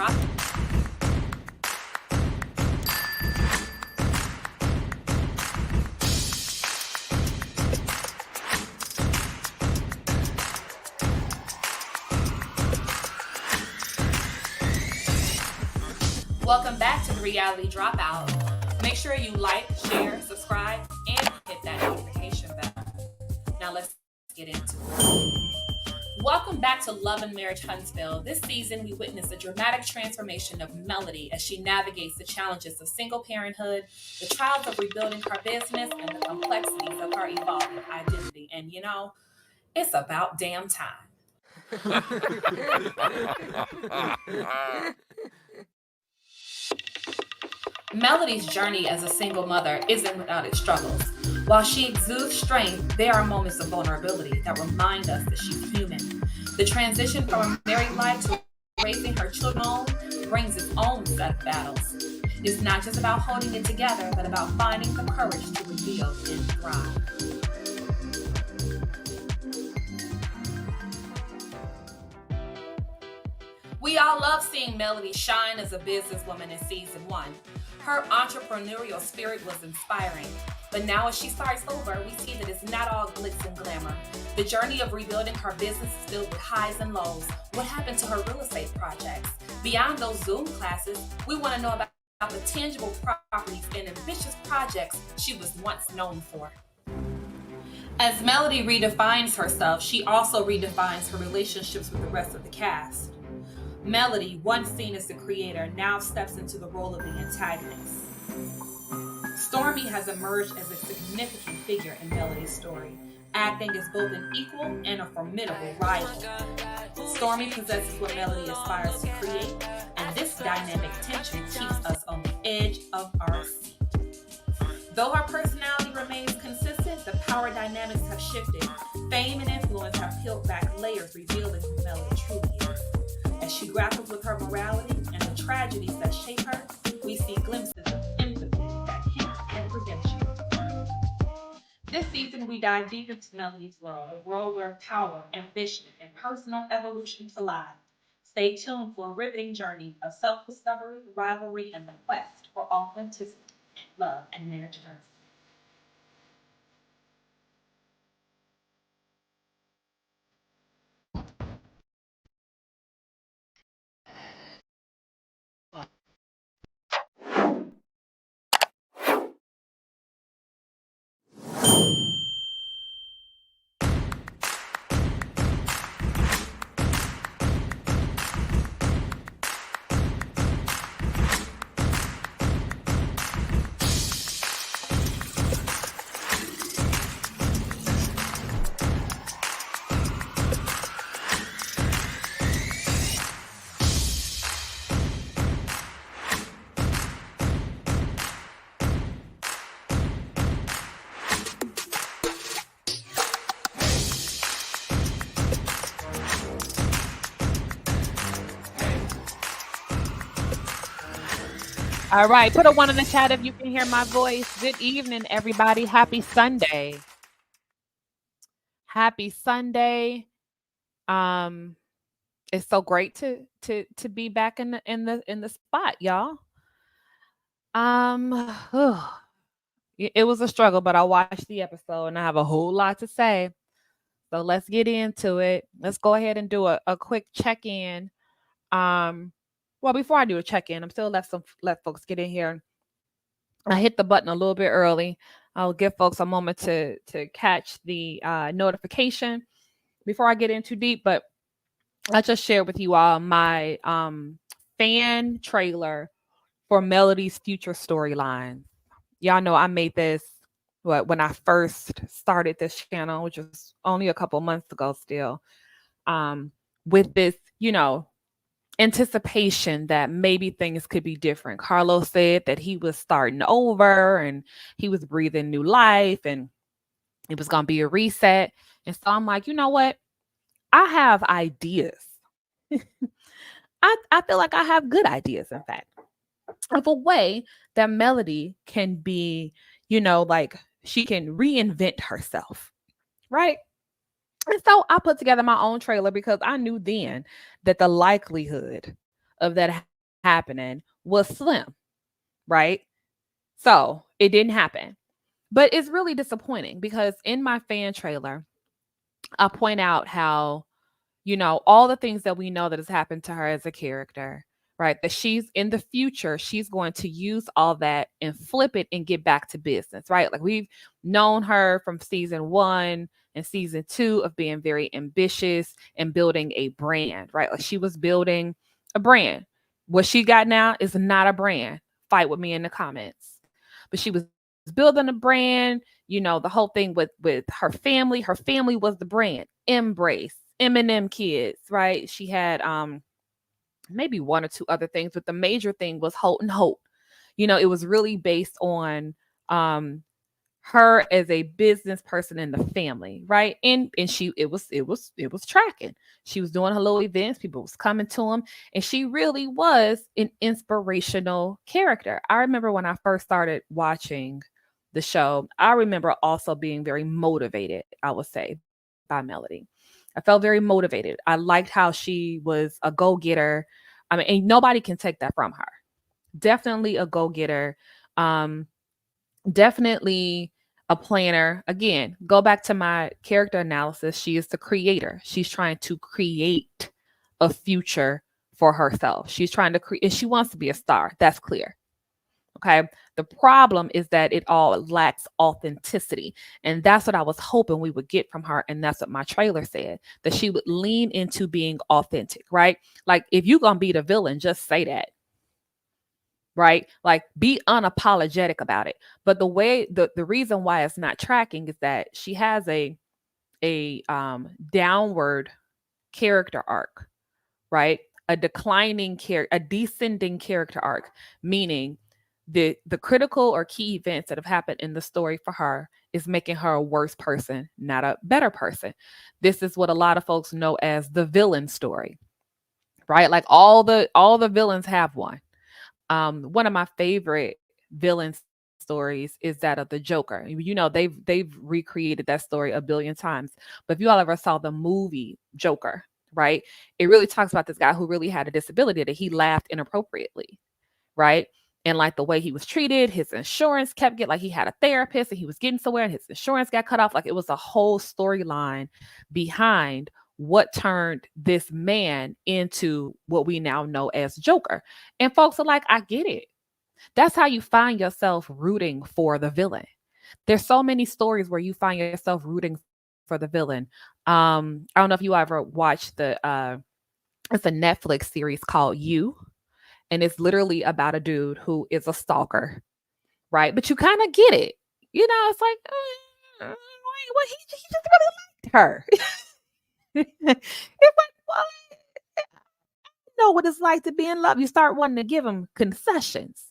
Drop. Welcome back to the Reality Dropout. Make sure you like, share, subscribe, and hit that notification bell. Now let's get into it. Welcome back to Love and Marriage Huntsville. This season, we witness the dramatic transformation of Melody as she navigates the challenges of single parenthood, the trials of rebuilding her business, and the complexities of her evolving identity. And it's about damn time. Melody's journey as a single mother isn't without its struggles. While she exudes strength, there are moments of vulnerability that remind us that she's human. The transition from a married life to raising her children alone brings its own set of battles. It's not just about holding it together, but about finding the courage to rebuild and thrive. We all love seeing Melody shine as a businesswoman in season 1. Her entrepreneurial spirit was inspiring, but now as she starts over, we see that it's not all glitz and glamour. The journey of rebuilding her business is filled with highs and lows. What happened to her real estate projects? Beyond those Zoom classes, we want to know about the tangible properties and ambitious projects she was once known for. As Melody redefines herself, she also redefines her relationships with the rest of the cast. Melody, once seen as the creator, now steps into the role of the antagonist. Stormy has emerged as a significant figure in Melody's story, acting as both an equal and a formidable rival. Stormy possesses what Melody aspires to create, and this dynamic tension keeps us on the edge of our seat. Though her personality remains consistent, the power dynamics have shifted. Fame and influence have peeled back layers, revealing who Melody truly is. As she grapples with her morality and the tragedies that shape her, we see glimpses of empathy that hint at redemption. This season, we dive deep into Melody's world, a world where power, ambition, and personal evolution collide. Stay tuned for a riveting journey of self-discovery, rivalry, and the quest for authenticity, love, and marriage. All right, put a 1 in the chat if you can hear my voice. Good evening, everybody. Happy Sunday. Happy Sunday. It's so great to be back in the spot, y'all. It was a struggle, but I watched the episode and I have a whole lot to say. So let's get into it. Let's go ahead and do a quick check-in. Well, before I do a check-in, I'm still let folks get in here. I hit the button a little bit early. I'll give folks a moment to catch the notification before I get in too deep. But I just shared with you all my fan trailer for Melody's future storyline. Y'all know I made this when I first started this channel, which was only a couple months ago still, with this, anticipation that maybe things could be different. Carlos said that he was starting over and he was breathing new life and it was going to be a reset. And so I'm like, you know what? I have ideas. I feel like I have good ideas, in fact, of a way that Melody can be, like she can reinvent herself, right? And so I put together my own trailer because I knew then that the likelihood of that happening was slim, right? So it didn't happen. But it's really disappointing because in my fan trailer, I point out how, all the things that we know that has happened to her as a character, right? That she's in the future, she's going to use all that and flip it and get back to business, right? Like we've known her from season 1 and season 2 of being very ambitious and building a brand, right? Like she was building a brand. What she got now is not a brand. Fight with me in the comments. But she was building a brand, the whole thing with her family was the brand. Embrace, Eminem kids, right? She had maybe one or two other things, but the major thing was Holt and Holt. It was really based on um her as a business person in the family, right? And she it was tracking. She was doing her little events, people was coming to them, and she really was an inspirational character. I remember when I first started watching the show, I remember also being very motivated, I would say, by Melody. I felt very motivated. I liked how she was a go-getter. I mean, and nobody can take that from her. Definitely a go-getter. Um, Definitely a planner. Again, go back to my character analysis. She is the creator. She's trying to create a future for herself. She's trying to create, and she wants to be a star. That's clear. Okay. The problem is that it all lacks authenticity. And that's what I was hoping we would get from her. And that's what my trailer said, that she would lean into being authentic, right? Like, if you're going to be the villain, just say that, right? Like, be unapologetic about it. But the reason why it's not tracking is that she has a downward character arc, right? A descending character arc, meaning the critical or key events that have happened in the story for her is making her a worse person, not a better person. This is what a lot of folks know as the villain story, right? Like all the villains have one. One of my favorite villain stories is that of the Joker. They've recreated that story a billion times. But if you all ever saw the movie Joker, right? It really talks about this guy who really had a disability, that he laughed inappropriately, right? And like the way he was treated, his insurance kept getting, like, he had a therapist and he was getting somewhere and his insurance got cut off. Like, it was a whole storyline behind what turned this man into what we now know as Joker. And folks are like, I get it. That's how you find yourself rooting for the villain. There's so many stories where you find yourself rooting for the villain. I don't know if you ever watched it's a Netflix series called You, and it's literally about a dude who is a stalker, right? But you kind of get it. It's like, well, he just really liked her. It's like, well, you know what it's like to be in love. You start wanting to give him concessions,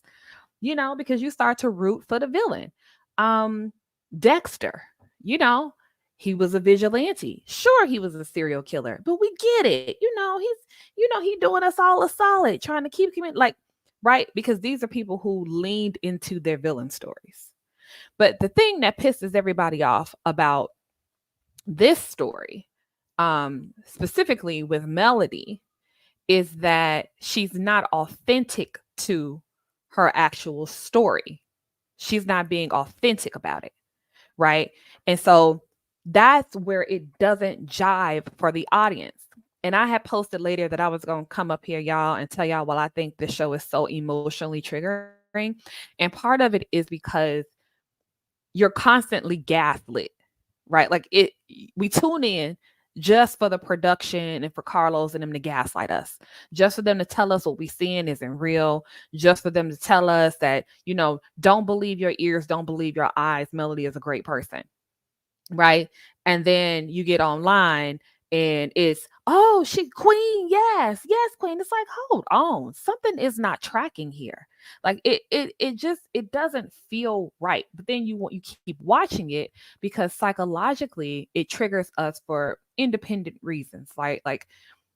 because you start to root for the villain. Um, Dexter, you know, he was a vigilante. Sure, he was a serial killer, but we get it. He doing us all a solid, trying to keep him like, right? Because these are people who leaned into their villain stories. But the thing that pisses everybody off about this story, specifically with Melody, is that she's not authentic to her actual story. She's not being authentic about it, right? And so that's where it doesn't jive for the audience. And I had posted later that I was going to come up here, y'all, and tell y'all, well, I think this show is so emotionally triggering. And part of it is because you're constantly gaslit, right? Like, we tune in just for the production and for Carlos and them to gaslight us, just for them to tell us what we seeing isn't real, just for them to tell us that, don't believe your ears, don't believe your eyes. Melody is a great person, right? And then you get online and it's, oh, she queen, yes, queen. It's like, hold on, something is not tracking here. Like, it doesn't feel right. But then you keep watching it because psychologically it triggers us for independent reasons. Like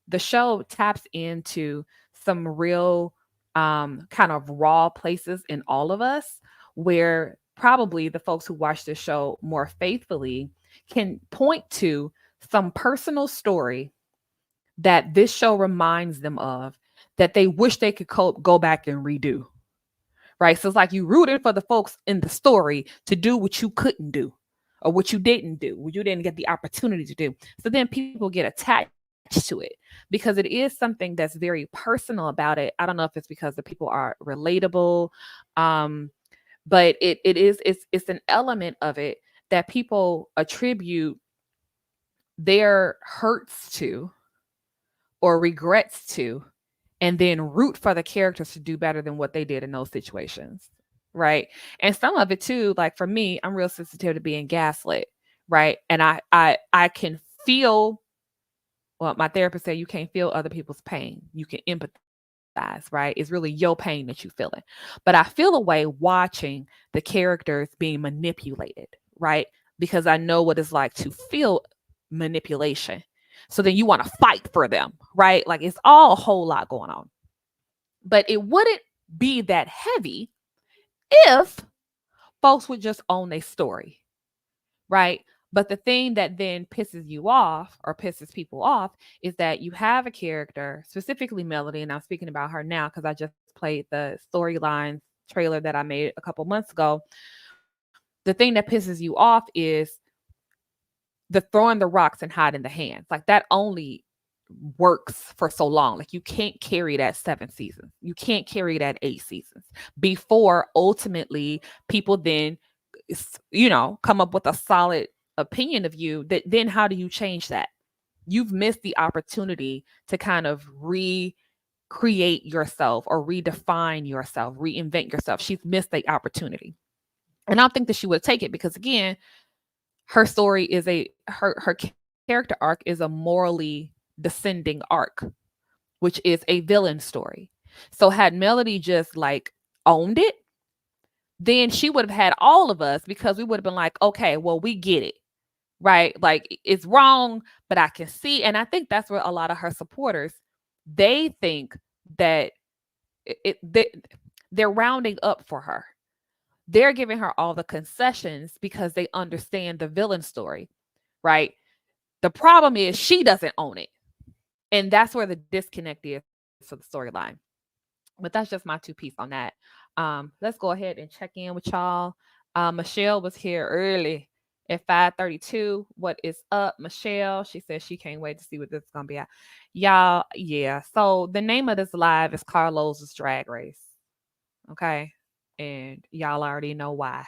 the show taps into some real kind of raw places in all of us, where probably the folks who watch this show more faithfully can point to some personal story that this show reminds them of, that they wish they could go back and redo. Right. So it's like you rooting for the folks in the story to do what you couldn't do or what you didn't do, what you didn't get the opportunity to do. So then people get attached to it because it is something that's very personal about it. I don't know if it's because the people are relatable. Um, but it's an element of it that people attribute their hurts to or regrets to, and then root for the characters to do better than what they did in those situations. Right. And some of it too, like for me, I'm real sensitive to being gaslit. Right. And I can feel, well, my therapist said you can't feel other people's pain. You can empathize, right? It's really your pain that you feeling. But I feel a way watching the characters being manipulated, right? Because I know what it's like to feel manipulation. So then you want to fight for them, right? Like it's all a whole lot going on. But it wouldn't be that heavy if folks would just own their story, right? But the thing that then pisses you off or pisses people off is that you have a character, specifically Melody, and I'm speaking about her now because I just played the storylines trailer that I made a couple months ago. The thing that pisses you off is the throwing the rocks and hiding the hands. Like that only works for so long. Like you can't carry that 7 seasons. You can't carry that 8 seasons before ultimately people then come up with a solid opinion of you. That then how do you change that? You've missed the opportunity to kind of recreate yourself or redefine yourself, reinvent yourself. She's missed the opportunity. And I don't think that she would take it because again, her story is her character arc is a morally descending arc, which is a villain story. So had Melody just like owned it, then she would have had all of us because we would have been like, okay, well, we get it, right? Like it's wrong, but I can see. And I think that's where a lot of her supporters, they think that they're rounding up for her. They're giving her all the concessions because they understand the villain story, right? The problem is she doesn't own it. And that's where the disconnect is for the storyline. But that's just my 2 piece on that. Let's go ahead and check in with y'all. Michelle was here early at 5:32. What is up, Michelle? She says she can't wait to see what this is gonna be at. Y'all, yeah. So the name of this live is Carlos's Drag Race. Okay. And y'all already know why.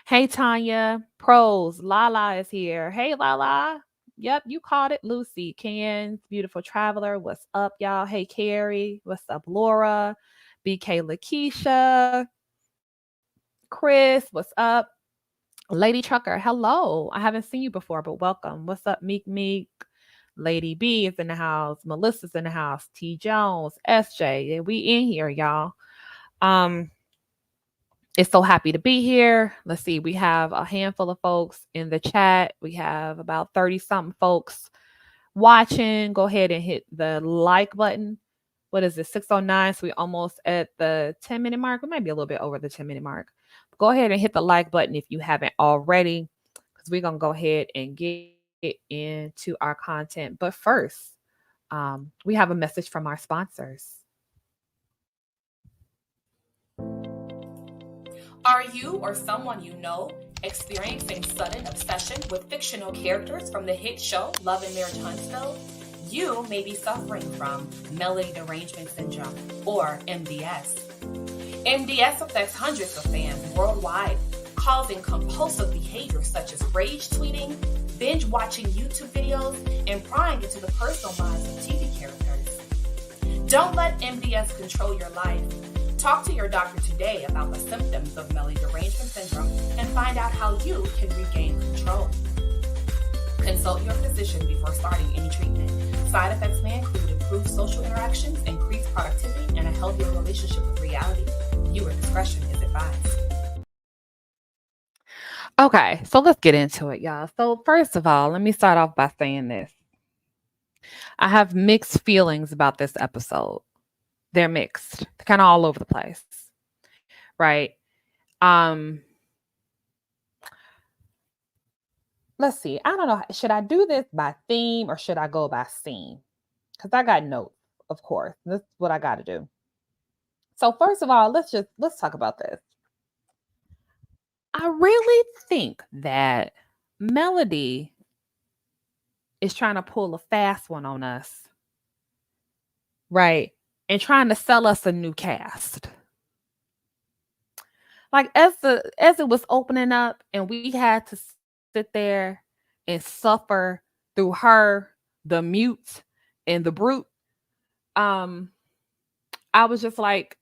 Hey Tanya, pros, Lala is here. Hey Lala. Yep, you caught it. Lucy, Ken's beautiful traveler. What's up, y'all? Hey Carrie. What's up, Laura? BK Lakeisha. Chris, what's up? Lady Trucker, hello. I haven't seen you before, but welcome. What's up, Meek Meek? Lady B is in the house. Melissa's in the house. T Jones, SJ. Yeah, we in here, y'all. Um, it's so happy to be here. Let's see. We have a handful of folks in the chat. We have about 30 something folks watching. Go ahead and hit the like button. What is it? 6:09. So we almost at the 10-minute mark. We might be a little bit over the 10-minute mark. Go ahead and hit the like button if you haven't already, because we're gonna go ahead and get into our content. But first, we have a message from our sponsors. Are you or someone you know experiencing sudden obsession with fictional characters from the hit show Love and Marriage Huntsville? You may be suffering from melody derangement syndrome or MDS. MDS affects hundreds of fans worldwide, causing compulsive behaviors such as rage tweeting, binge watching YouTube videos, and prying into the personal lives of TV characters. Don't let MDS control your life. Talk to your doctor today about the symptoms of melody derangement syndrome and find out how you can regain control. Consult your physician before starting any treatment. Side effects may include improved social interactions, increased productivity, and a healthier relationship with reality. Viewer discretion is advised. Okay, so let's get into it, y'all. So first of all, let me start off by saying this. I have mixed feelings about this episode. They're mixed. They're kind of all over the place. Right? Um let's see. I don't know. Should I do this by theme or should I go by scene? Because I got notes of course. This is what I got to do. So first of all, let's talk about this. I really think that Melody is trying to pull a fast one on us, right? And trying to sell us a new cast. Like as it was opening up and we had to sit there and suffer through her, the mute and the brute, um, I was just like,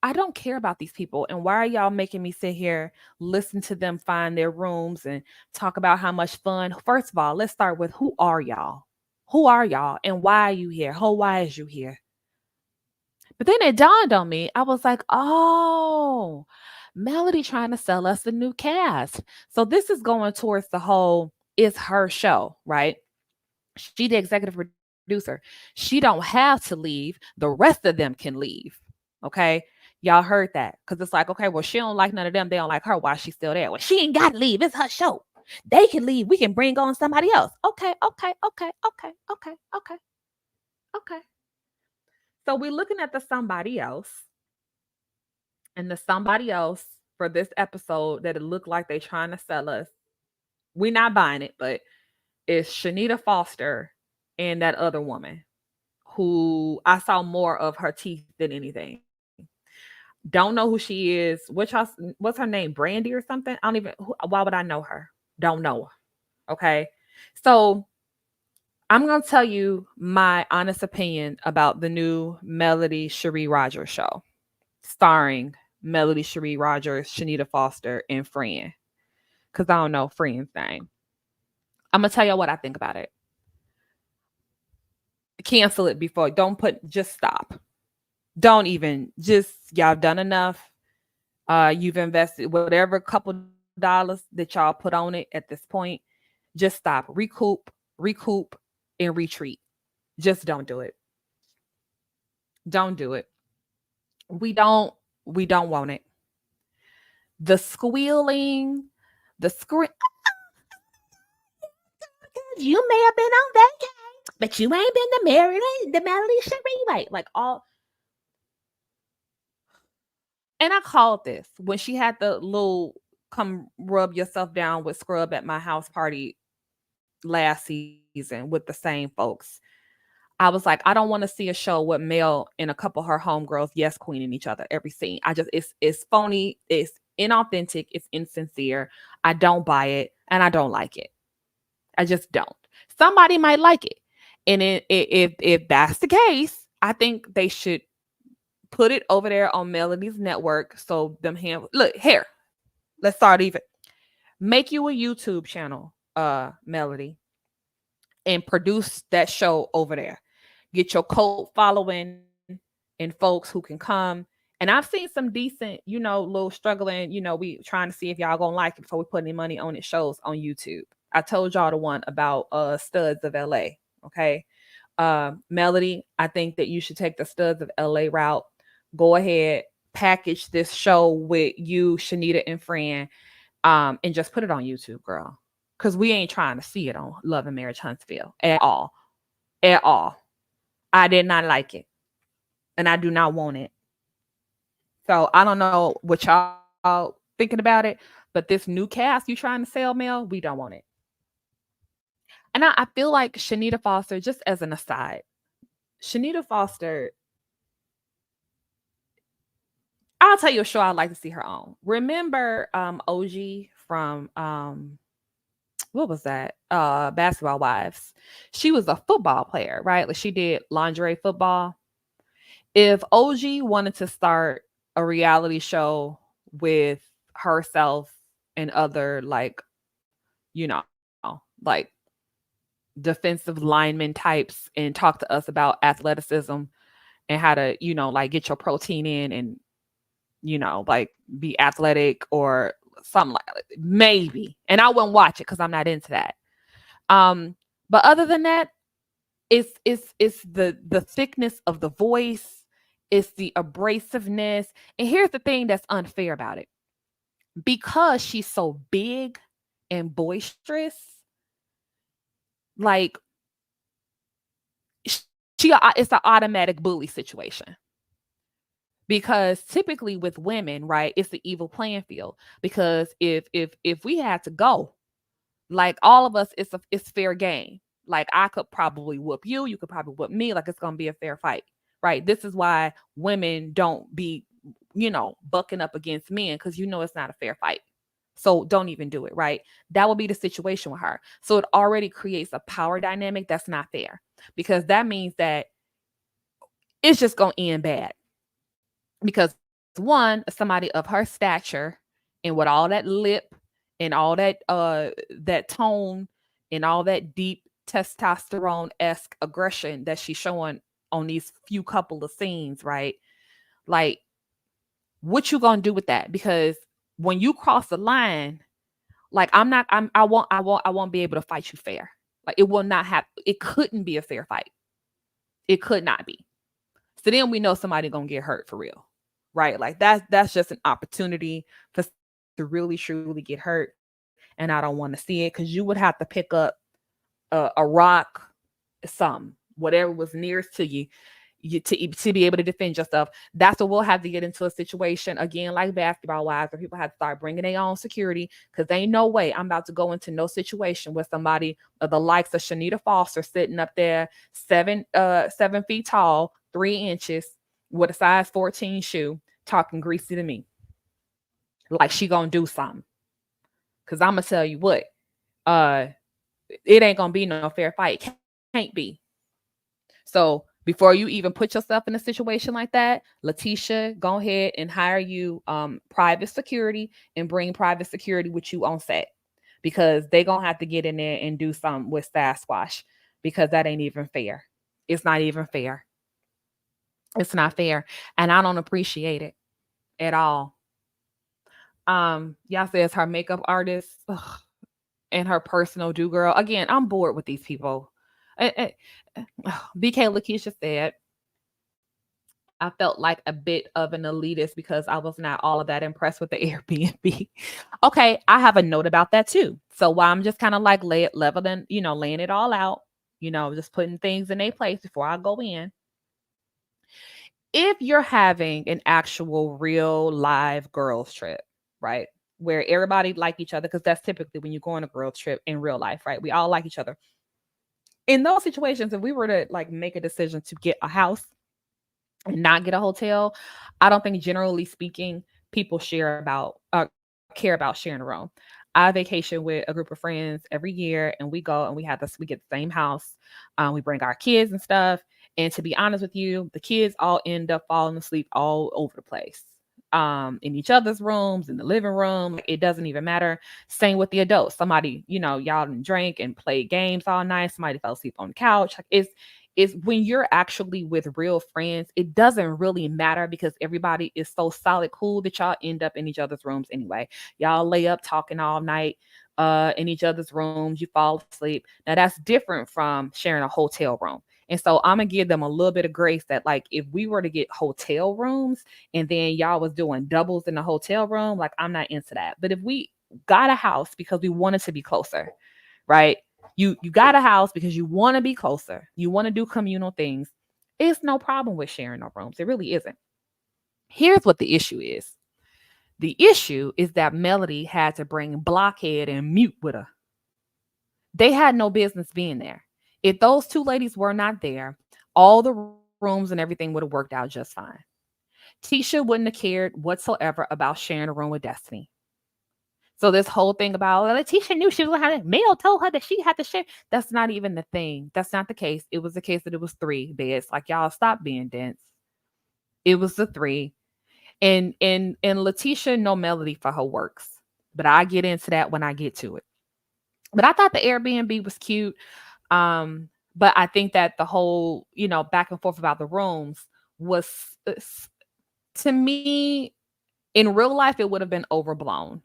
I don't care about these people. And why are y'all making me sit here, listen to them find their rooms and talk about how much fun? First of all, let's start with who are y'all? Who are y'all? And why are you here? Why is you here? But then it dawned on me. I was like, oh, Melody trying to sell us a new cast. So this is going towards the whole it's her show, right? She the executive producer. She don't have to leave. The rest of them can leave. Okay. Y'all heard that. Cause it's like, okay, well, she don't like none of them. They don't like her. Why she's still there? Well, she ain't got to leave. It's her show. They can leave. We can bring on somebody else. Okay, okay, okay, okay, okay, okay, okay. So we're looking at the somebody else, and the somebody else for this episode that it looked like they trying to sell us. We're not buying it, but it's Chanita Foster and that other woman who I saw more of her teeth than anything. Don't know who she is. What's her name? Brandy or something? I don't even. Why would I know her? Don't know her. Okay, so I'm gonna tell you my honest opinion about the new Melody Cherie Rogers show, starring Melody Cherie Rogers, Chanita Foster, and Friend. Because I don't know Friend's name. I'm gonna tell you what I think about it. Cancel it before. Don't put. Just stop. Don't even. Just y'all done enough. You've invested whatever couple dollars that y'all put on it at this point. Just stop. Recoup, and retreat. Just don't do it. Don't do it. We don't. We don't want it. The squealing, the scream. You may have been on that, but you ain't been the Melody Cherie, right? Like all. And I called this when she had the little come rub yourself down with scrub at my house party last season with the same folks. I was like, I don't want to see a show with Mel and a couple of her homegirls yes queening each other every scene. It's phony, it's inauthentic, it's insincere. I don't buy it and I don't like it. I just don't. Somebody might like it. And if that's the case, I think they should put it over there on Melody's network. So them look here. Let's start even. Make you a YouTube channel, Melody, and produce that show over there. Get your cult following and folks who can come. And I've seen some decent, little struggling, we trying to see if y'all gonna like it before we put any money on it shows on YouTube. I told y'all the one about Studs of LA. Okay. Melody, I think that you should take the Studs of LA route. Go ahead, package this show with you, Shanita, and Friend, and just put it on YouTube, girl. Because we ain't trying to see it on Love and Marriage Huntsville at all. At all. I did not like it. And I do not want it. So I don't know what y'all thinking about it, but this new cast you trying to sell, Mel, we don't want it. And I feel like Chanita Foster, just as an aside, Chanita Foster, I'll tell you a show I'd like to see her on. Remember OG from what was that? Basketball Wives. She was a football player, right? Like she did lingerie football. If OG wanted to start a reality show with herself and other you know, like defensive lineman types and talk to us about athleticism and how to, like get your protein in and, like be athletic or something like maybe. And I wouldn't watch it because I'm not into that. But other than that, it's the thickness of the voice, it's the abrasiveness. And here's the thing that's unfair about it. Because she's so big and boisterous, like it's an automatic bully situation. Because typically with women, right, it's the evil playing field. Because if we had to go, like all of us, it's fair game. Like I could probably whoop you, you could probably whoop me. Like it's gonna be a fair fight, right? This is why women don't be, bucking up against men, because it's not a fair fight. So don't even do it, right? That will be the situation with her. So it already creates a power dynamic that's not fair, because that means that it's just gonna end bad. Because one, somebody of her stature and with all that lip and all that tone and all that deep testosterone-esque aggression that she's showing on these few couple of scenes, right? Like, what you gonna do with that? Because when you cross the line, like I won't be able to fight you fair. Like it will not have it couldn't be a fair fight. It could not be. So then we know somebody gonna get hurt for real, right? Like that's just an opportunity for somebody to really truly get hurt, and I don't want to see it, because you would have to pick up a rock, some whatever was nearest to you, to be able to defend yourself. That's what we'll have to get into a situation again, like basketball wives, where people have to start bringing their own security, because ain't no way I'm about to go into no situation with somebody of the likes of Chanita Foster sitting up there 7 feet tall, 3 inches, with a size 14 shoe, talking greasy to me like she gonna do something. Because I'm gonna tell you what, uh it ain't gonna be no fair fight. Can't be. So before you even put yourself in a situation like that, Letitia, go ahead and hire you private security, and bring private security with you on set, because they gonna have to get in there and do something with Sasquatch, because that ain't even fair. It's not even fair. It's not fair, and I don't appreciate it at all. Y'all says her makeup artist, ugh, and her personal do girl. Again, I'm bored with these people. BK Lakeisha said, I felt like a bit of an elitist because I was not all of that impressed with the Airbnb. Okay, I have a note about that too. So while I'm just kind of like leveling, laying it all out, just putting things in their place before I go in. If you're having an actual real live girls trip, right? Where everybody like each other, because that's typically when you go on a girls trip in real life, right? We all like each other. In those situations, if we were to like make a decision to get a house and not get a hotel, I don't think generally speaking people care about sharing a room. I vacation with a group of friends every year, and we go and we get the same house. We bring our kids and stuff. And to be honest with you, the kids all end up falling asleep all over the place. In each other's rooms, in the living room, like, it doesn't even matter. Same with the adults. Somebody, y'all didn't drink and play games all night. Somebody fell asleep on the couch. Like it's when you're actually with real friends, it doesn't really matter, because everybody is so solid cool that y'all end up in each other's rooms anyway. Y'all lay up talking all night in each other's rooms, you fall asleep. Now that's different from sharing a hotel room. And so I'm gonna give them a little bit of grace that, like, if we were to get hotel rooms and then y'all was doing doubles in the hotel room, like, I'm not into that. But if we got a house because we wanted to be closer, right? You got a house because you want to be closer. You want to do communal things. It's no problem with sharing no rooms. It really isn't. Here's what the issue is. The issue is that Melody had to bring Blockhead and Mute with her. They had no business being there. If those two ladies were not there, all the rooms and everything would have worked out just fine. Tisha wouldn't have cared whatsoever about sharing a room with Destiny. So this whole thing about, well, Letitia knew she was going to have, Mel told her that she had to share. That's not even the thing. That's not the case. It was the case that it was 3 beds. Like, y'all stop being dense. It was the 3. And Letitia know Melody for her works. But I get into that when I get to it. But I thought the Airbnb was cute. But I think that the whole, back and forth about the rooms was, to me, in real life, it would have been overblown.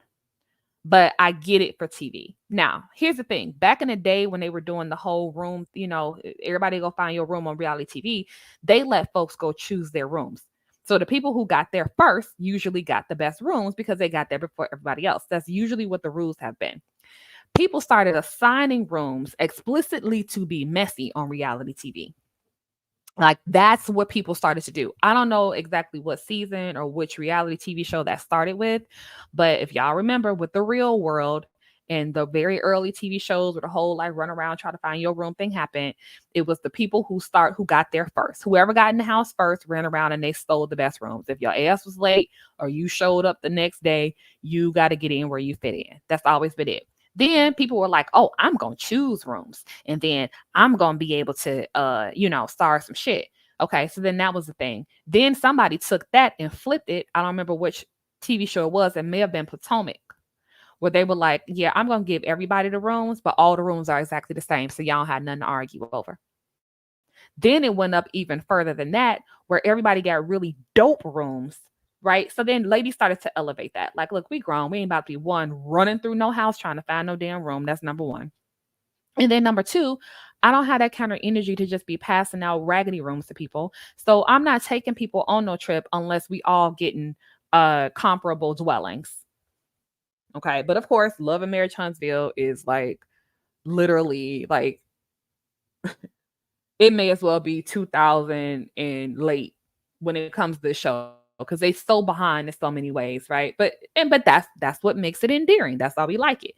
But I get it for TV. Now, here's the thing. Back in the day when they were doing the whole room, everybody go find your room on reality TV, they let folks go choose their rooms. So the people who got there first usually got the best rooms because they got there before everybody else. That's usually what the rules have been. People started assigning rooms explicitly to be messy on reality TV. Like that's what people started to do. I don't know exactly what season or which reality TV show that started with, but if y'all remember with the Real World and the very early TV shows with the whole like run around try to find your room thing happened, it was the people who got there first. Whoever got in the house first ran around and they stole the best rooms. If your ass was late or you showed up the next day, you got to get in where you fit in. That's always been it. Then people were like, "Oh, I'm going to choose rooms." And then I'm gonna be able to start some shit. Okay, so then that was the thing. Then somebody took that and flipped it. I don't remember which TV show it was. It may have been Potomac, where they were like, yeah, I'm gonna give everybody the rooms, but all the rooms are exactly the same. So y'all had nothing to argue over. Then it went up even further than that, where everybody got really dope rooms. Right. So then ladies started to elevate that. Like, look, we grown. We ain't about to be one running through no house trying to find no damn room. That's number one. And then number two, I don't have that kind of energy to just be passing out raggedy rooms to people. So I'm not taking people on no trip unless we all getting comparable dwellings. Okay. But of course, Love and Marriage Huntsville is like literally like it may as well be 2000 and late when it comes to the show because they so behind in so many ways, right? But that's what makes it endearing. That's why we like it.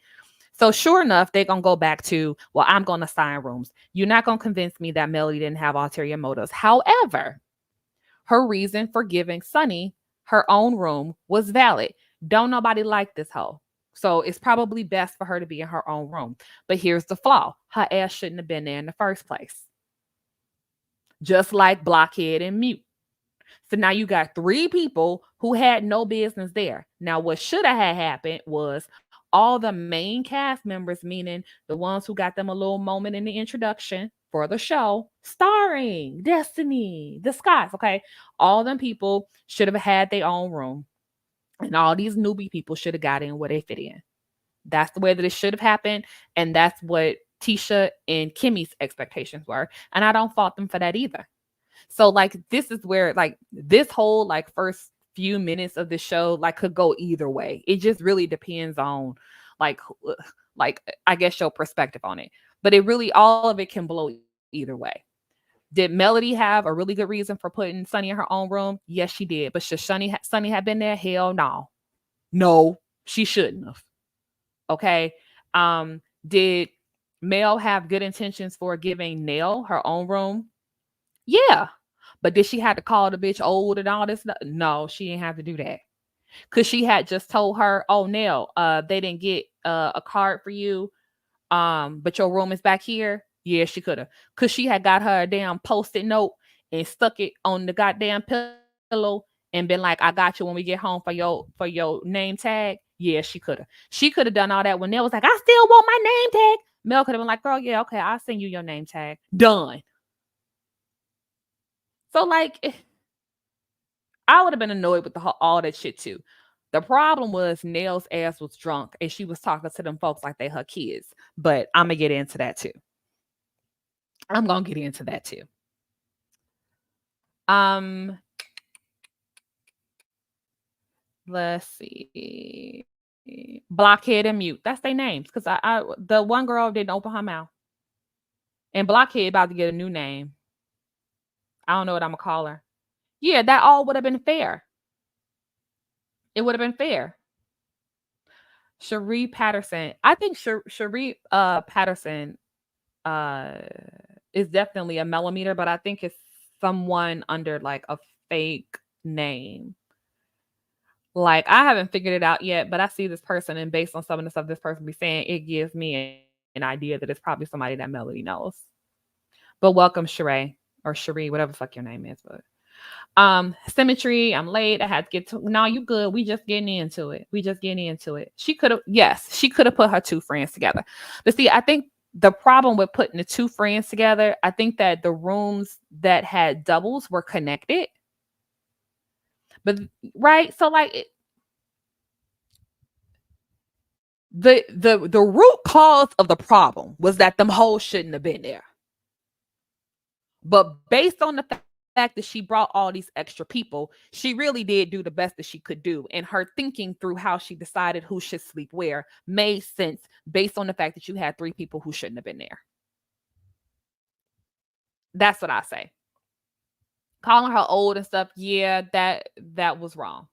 So sure enough, they're gonna go back to, well, I'm gonna assign rooms. You're not gonna convince me that Melody didn't have ulterior motives. However, her reason for giving Sunny her own room was valid. Don't nobody like this hoe. So it's probably best for her to be in her own room. But here's the flaw. Her ass shouldn't have been there in the first place. Just like Blockhead and Mute. So now you got three people who had no business there. Now, what should have had happened was all the main cast members, meaning the ones who got them a little moment in the introduction for the show, starring Destiny, the Scots, okay? All them people should have had their own room. And all these newbie people should have got in where they fit in. That's the way that it should have happened. And that's what Tisha and Kimmy's expectations were. And I don't fault them for that either. So like this is where like this whole like first few minutes of the show like could go either way. It just really depends on like like I guess your perspective on it. But it really all of it can blow either way. Did Melody have a really good reason for putting Sunny in her own room? Yes, she did. But should Sunny have been there? Hell no. No, she shouldn't have. Okay. Did Mel have good intentions for giving Nell her own room? Yeah. But did she have to call the bitch old and all this? No, she didn't have to do that. Cause she had just told her, "Oh, Nell, they didn't get a card for you. But your room is back here." Yeah, she could have. Cause she had got her a damn post-it note and stuck it on the goddamn pillow and been like, "I got you when we get home for your name tag." Yeah, she could have. She could have done all that when Nell was like, "I still want my name tag." Mel could have been like, "Girl, yeah, okay, I'll send you your name tag." Done. So like I would have been annoyed with all that shit too. The problem was Nell's ass was drunk and she was talking to them folks like they her kids. But I'm gonna get into that too. I'm gonna get into that too. Um, let's see. Blockhead and Mute. That's their names. Cause I the one girl didn't open her mouth. And Blockhead about to get a new name. I don't know what I'm gonna call her. Yeah, that all would have been fair. It would have been fair. Cherie Patterson. I think Cherie Patterson uh is definitely a millimeter, but I think it's someone under like a fake name. Like I haven't figured it out yet, but I see this person, and based on some of the stuff this person be saying, it gives me an idea that it's probably somebody that Melody knows. But welcome, Sheree or Cherie, whatever the fuck your name is. But symmetry, I'm late. I had to get to no, you good. We just getting into it. We just getting into it. She could have, yes, she could have put her two friends together. But see, I think the problem with putting the two friends together, I think that the rooms that had doubles were connected. But right, so like the root cause of the problem was that them hoes shouldn't have been there. But based on the fact that she brought all these extra people, she really did do the best that she could do. And her thinking through how she decided who should sleep where made sense based on the fact that you had three people who shouldn't have been there. That's what I say. calling her old and stuff, yeah, that was wrong.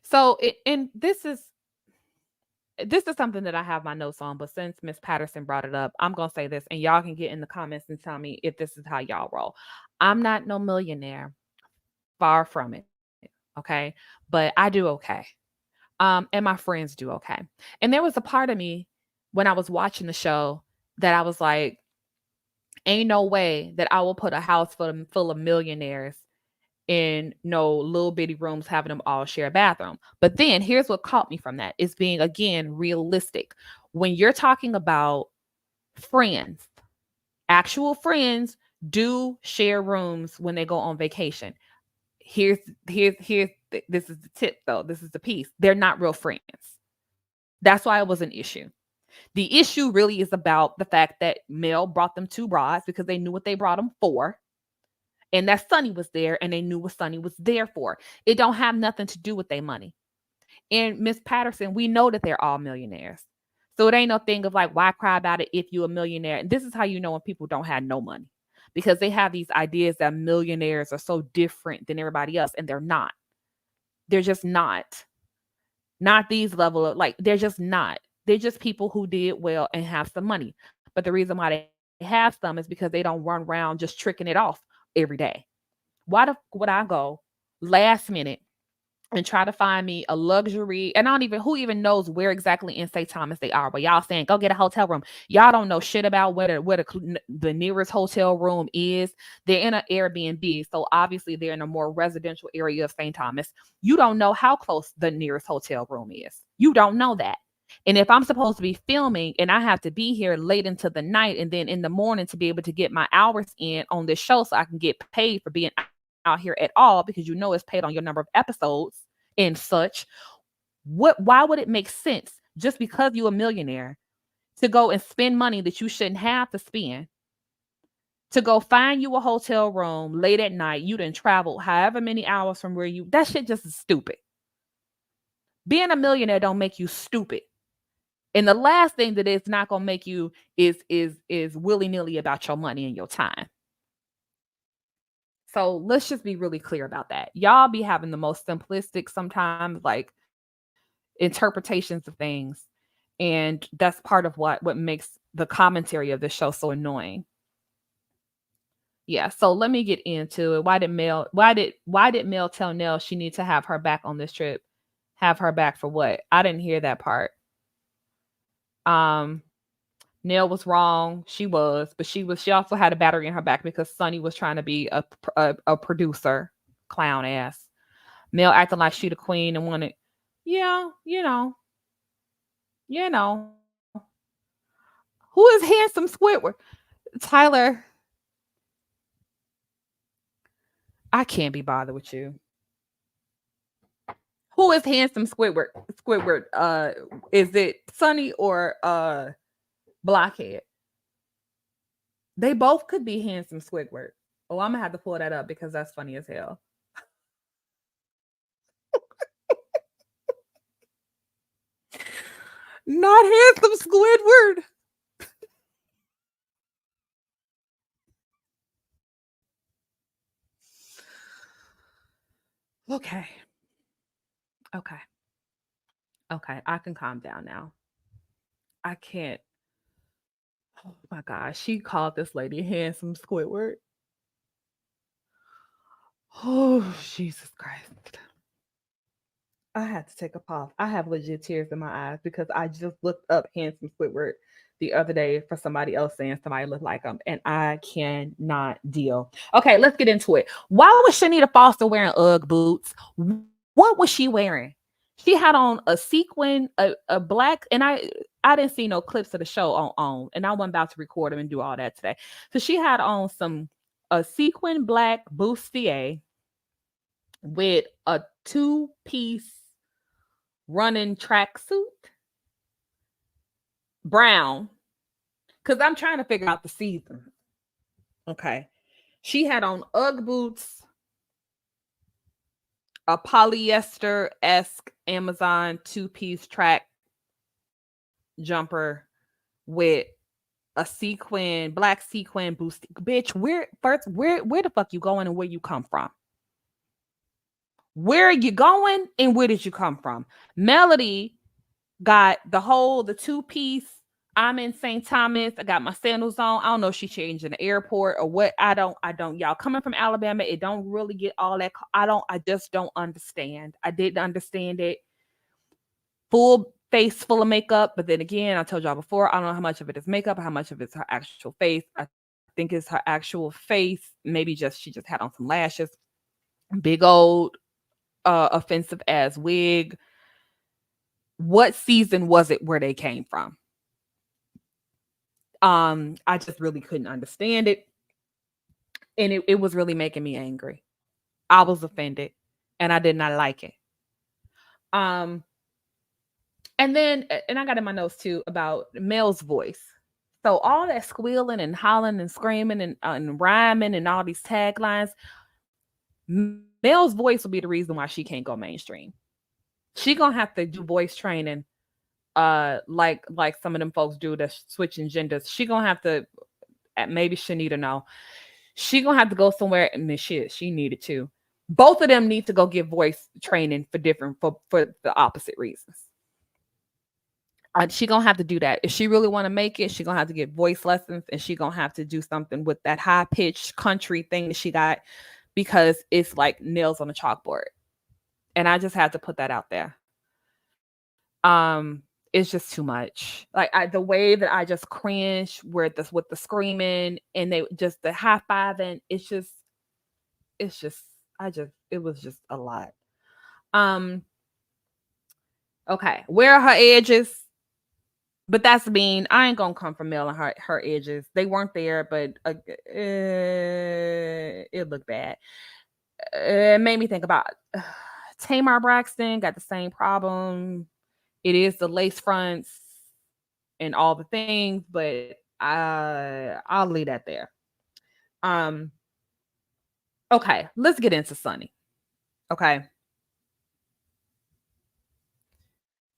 So and this is something that I have my notes on, but since Miss Patterson brought it up, I'm gonna say this, and y'all can get in the comments and tell me if this is how y'all roll. I'm not no millionaire, far from it, okay, but I do okay. And my friends do okay. And there was a part of me when I was watching the show that I was like, ain't no way that I will put a house full of millionaires in no little bitty rooms having them all share a bathroom. But then here's what caught me from that is being again realistic. When you're talking about friends, actual friends do share rooms when they go on vacation. Here's this is the tip though. This is the piece. They're not real friends. That's why it was an issue. The issue really is about the fact that Mel brought them two brides because they knew what they brought them for, and that Sonny was there, and they knew what Sonny was there for. It don't have nothing to do with their money. And Miss Patterson, we know that they're all millionaires. So it ain't no thing of like, why cry about it if you're a millionaire? And this is how you know when people don't have no money. Because they have these ideas that millionaires are so different than everybody else, and they're not. They're just not. Not these level of like, they're just not. They're just people who did well and have some money. But the reason why they have some is because they don't run around just tricking it off every day. Why would I go last minute and try to find me a luxury? And I don't even, who even knows where exactly in St. Thomas they are? But y'all saying, go get a hotel room. Y'all don't know shit about where the nearest hotel room is. They're in an Airbnb. So obviously they're in a more residential area of St. Thomas. You don't know how close the nearest hotel room is. You don't know that. And if I'm supposed to be filming and I have to be here late into the night and then in the morning to be able to get my hours in on this show so I can get paid for being out here at all, because you know it's paid on your number of episodes and such, why would it make sense just because you're a millionaire to go and spend money that you shouldn't have to spend to go find you a hotel room late at night? You didn't travel however many hours from where you, that shit just is stupid. Being a millionaire don't make you stupid. And the last thing that it's not gonna make you is willy-nilly about your money and your time. So let's just be really clear about that. Y'all be having the most simplistic sometimes like interpretations of things. And that's part of what makes the commentary of the show so annoying. Yeah, so let me get into it. Why did Mel tell Nell she needs to have her back on this trip? Have her back for what? I didn't hear that part. Um Nell was wrong. She was, but she also had a battery in her back because Sonny was trying to be a producer, clown ass. Mel acting like she the queen and wanted, yeah, you know. Who is handsome Squidward? Tyler, I can't be bothered with you. Who is handsome Squidward? Squidward, is it Sonny or Blockhead? They both could be handsome Squidward. Oh, I'm gonna have to pull that up because that's funny as hell. Not handsome Squidward. Okay. Okay. Okay. I can calm down now. I can't. Oh my gosh. She called this lady handsome Squidward. Oh, Jesus Christ. I had to take a pause. I have legit tears in my eyes because I just looked up handsome Squidward the other day for somebody else saying somebody looked like him, and I cannot deal. Okay, let's get into it. Why was Chanita Foster wearing UGG boots? What was she wearing? She had on a sequin, a black, and I didn't see no clips of the show and I wasn't about to record them and do all that today. So she had on a sequin black bustier with a two-piece running tracksuit, brown, because I'm trying to figure out the season. Okay. She had on UGG boots, a polyester esque Amazon two-piece track jumper with a sequin, black sequin boost. Bitch, where the fuck you going and where you come from? Where are you going and where did you come from? Melody got the two-piece. I'm in St. Thomas. I got my sandals on. I don't know if she changed in the airport or what. I don't. Y'all coming from Alabama, it don't really get all that. I just don't understand. I didn't understand it. Full face full of makeup. But then again, I told y'all before, I don't know how much of it is makeup, how much of it's her actual face. I think it's her actual face. Maybe she just had on some lashes. Big old offensive ass wig. What season was it where they came from? I just really couldn't understand it. And it was really making me angry. I was offended and I did not like it. Um, and then and I got in my notes too about Mel's voice. So all that squealing and hollering and screaming and rhyming and all these taglines, Mel's voice will be the reason why she can't go mainstream. She gonna have to do voice training, like some of them folks do that's switching genders. She gonna have to, maybe Chanita know. She gonna have to go somewhere and this shit. She needed to. Both of them need to go get voice training for the opposite reasons. She gonna have to do that if she really want to make it. She gonna have to get voice lessons, and she gonna have to do something with that high pitched country thing that she got, because it's like nails on a chalkboard. And I just had to put that out there. It's just too much. Like the way that I just cringe with the screaming and they just the high fiving. It's just it was just a lot. Um, okay, where are her edges? But that's mean. I ain't gonna come from Mel and her edges. They weren't there, but it looked bad. It made me think about Tamar Braxton got the same problem. It is the lace fronts and all the things, but I'll leave that there. Um, okay, let's get into Sunny. Okay.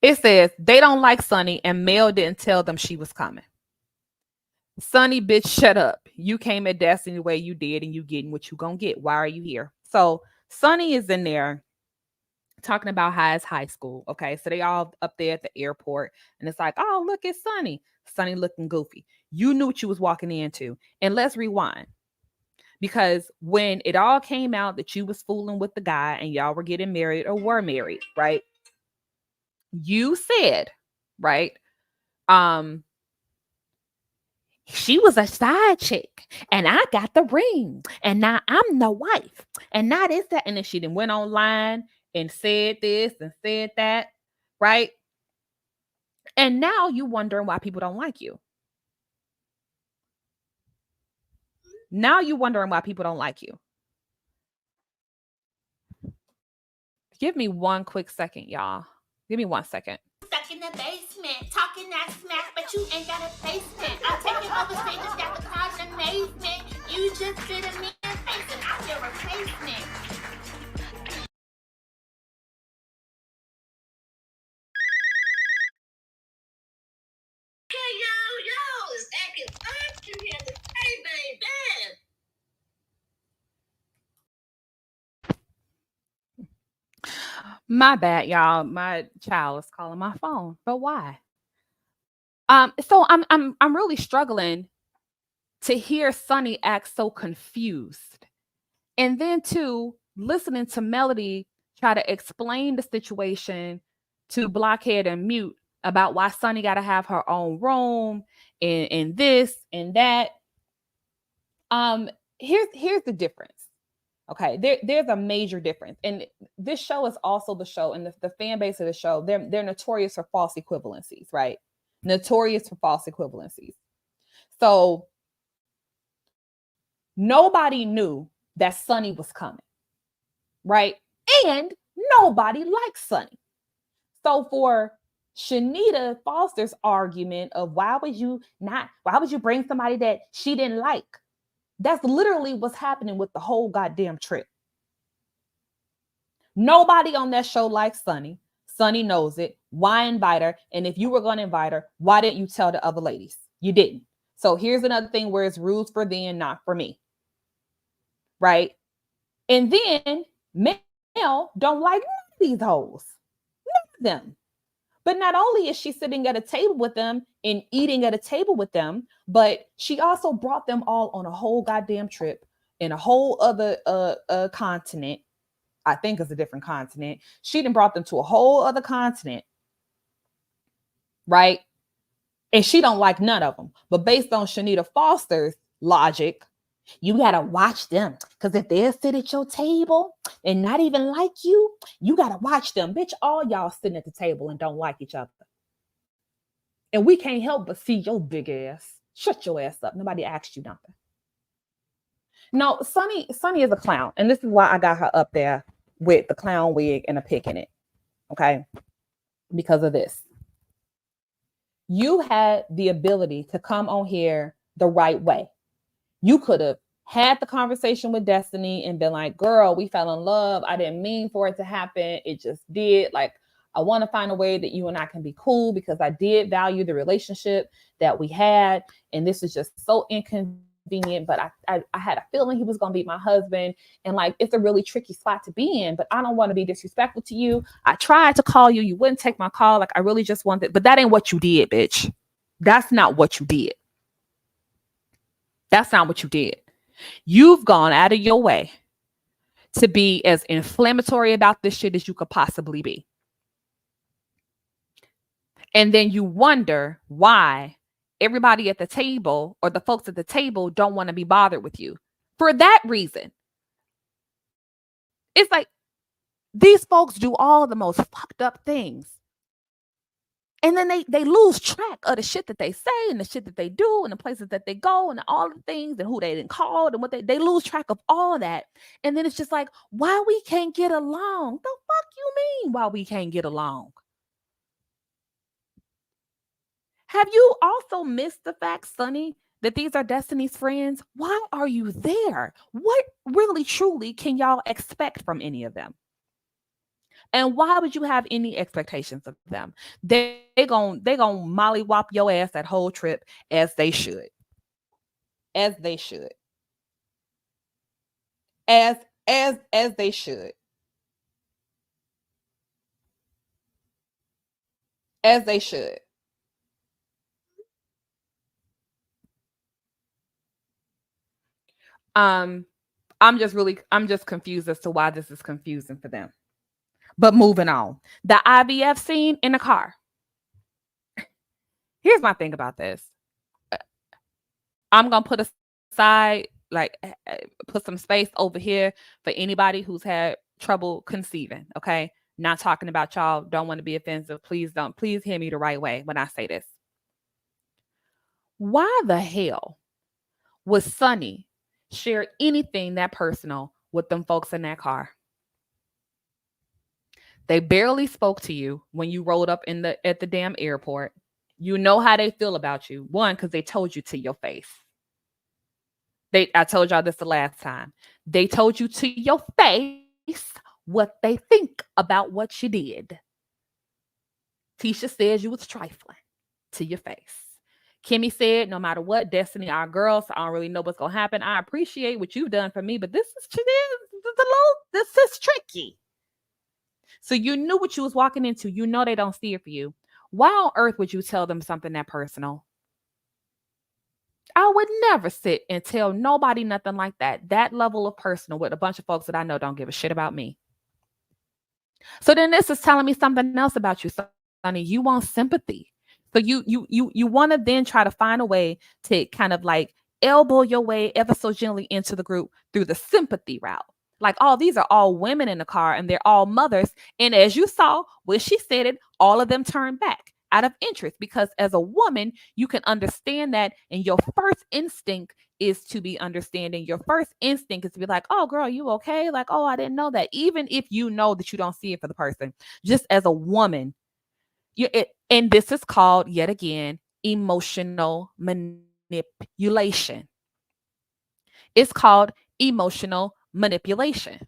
It says they don't like Sunny and Mel didn't tell them she was coming. Sunny, bitch, shut up. You came at Destiny the way you did and you getting what you gonna get. Why are you here? So Sunny is in there talking about how it's high school. Okay. So they all up there at the airport and it's like, oh, look, it's Sunny. Sunny looking goofy. You knew what you was walking into. And let's rewind. Because when it all came out that you was fooling with the guy and y'all were getting married or were married, right? You said, right? Um, she was a side chick and I got the ring and now I'm the wife and now this, that. And then she then went online and said this and said that, right? And now you wondering why people don't like you. Now you wondering why people don't like you. Give me one quick second, y'all. Give me 1 second. Stuck in the basement, talking that smack, but you ain't got a basement. I'm taking over strangers, got the cause amazement. You just did a man face and I'm your replacement. Yo, it's acting up. You hear the hey, baby. My bad, y'all. My child is calling my phone. But why? So I'm really struggling to hear Sunny act so confused. And then too, listening to Melody try to explain the situation to Blockhead and Mute about why Sunny gotta have her own room and this and that. Here's the difference. Okay, there's a major difference. And this show is also the show, and the fan base of the show, they're notorious for false equivalencies, right? Notorious for false equivalencies. So nobody knew that Sunny was coming, right? And nobody likes Sunny. So for Chanita Foster's argument of why would you bring somebody that she didn't like? That's literally what's happening with the whole goddamn trip. Nobody on that show likes Sunny. Sunny knows it. Why invite her? And if you were going to invite her, why didn't you tell the other ladies? You didn't. So here's another thing where it's rules for them, not for me. Right? And then Mel don't like none of these hoes. None of them. But not only is she sitting at a table with them and eating at a table with them, but she also brought them all on a whole goddamn trip in a whole other continent. I think it's a different continent. She done brought them to a whole other continent, right? And she don't like none of them. But based on Chanita Foster's logic, you gotta watch them. Because if they'll sit at your table and not even like you gotta watch them. Bitch, all y'all sitting at the table and don't like each other. And we can't help but see your big ass. Shut your ass up. Nobody asked you nothing. No, Sunny is a clown. And this is why I got her up there with the clown wig and a pick in it. Okay. Because of this. You had the ability to come on here the right way. You could have had the conversation with Destiny and been like, girl, we fell in love. I didn't mean for it to happen. It just did. Like, I want to find a way that you and I can be cool because I did value the relationship that we had. And this is just so inconvenient. But I had a feeling he was going to be my husband. And like, it's a really tricky spot to be in. But I don't want to be disrespectful to you. I tried to call you. You wouldn't take my call. Like, I really just wanted. But that ain't what you did, bitch. That's not what you did. That's not what you did. You've gone out of your way to be as inflammatory about this shit as you could possibly be. And then you wonder why everybody at the table or the folks at the table don't want to be bothered with you. For that reason. It's like these folks do all the most fucked up things. And then they lose track of the shit that they say and the shit that they do and the places that they go and all the things and who they didn't call and what they lose track of all that. And then it's just like, why we can't get along? The fuck you mean why we can't get along? Have you also missed the fact, Sunny, that these are Destiny's friends? Why are you there? What really truly can y'all expect from any of them? And why would you have any expectations of them? They gon' mollywop your ass that whole trip as they should. As they should. As they should. As they should. I'm just confused as to why this is confusing for them. But moving on. The IVF scene in the car. Here's my thing about this. I'm going to put aside, like, put some space over here for anybody who's had trouble conceiving, okay? Not talking about y'all, don't want to be offensive. Please hear me the right way when I say this. Why the hell would Sunny share anything that personal with them folks in that car? They barely spoke to you when you rolled up at the damn airport. You know how they feel about you. One, because they told you to your face. I told y'all this the last time. They told you to your face what they think about what you did. Tisha says you was trifling to your face. Kimmy said, no matter what, Destiny, our girls, I don't really know what's gonna happen. I appreciate what you've done for me, but this is tricky. So you knew what you was walking into. You know they don't see it for you. Why on earth would you tell them something that personal? I would never sit and tell nobody nothing like that. That level of personal with a bunch of folks that I know don't give a shit about me. So then this is telling me something else about you, Sonny. You want sympathy. So you want to then try to find a way to kind of like elbow your way ever so gently into the group through the sympathy route. Like, oh, these are all women in the car and they're all mothers. And as you saw, when she said it, all of them turned back out of interest because as a woman, you can understand that. And your first instinct is to be understanding. Your first instinct is to be like, oh, girl, you okay? Like, oh, I didn't know that. Even if you know that you don't see it for the person, just as a woman, and this is called, yet again, emotional manipulation. It's called emotional manipulation.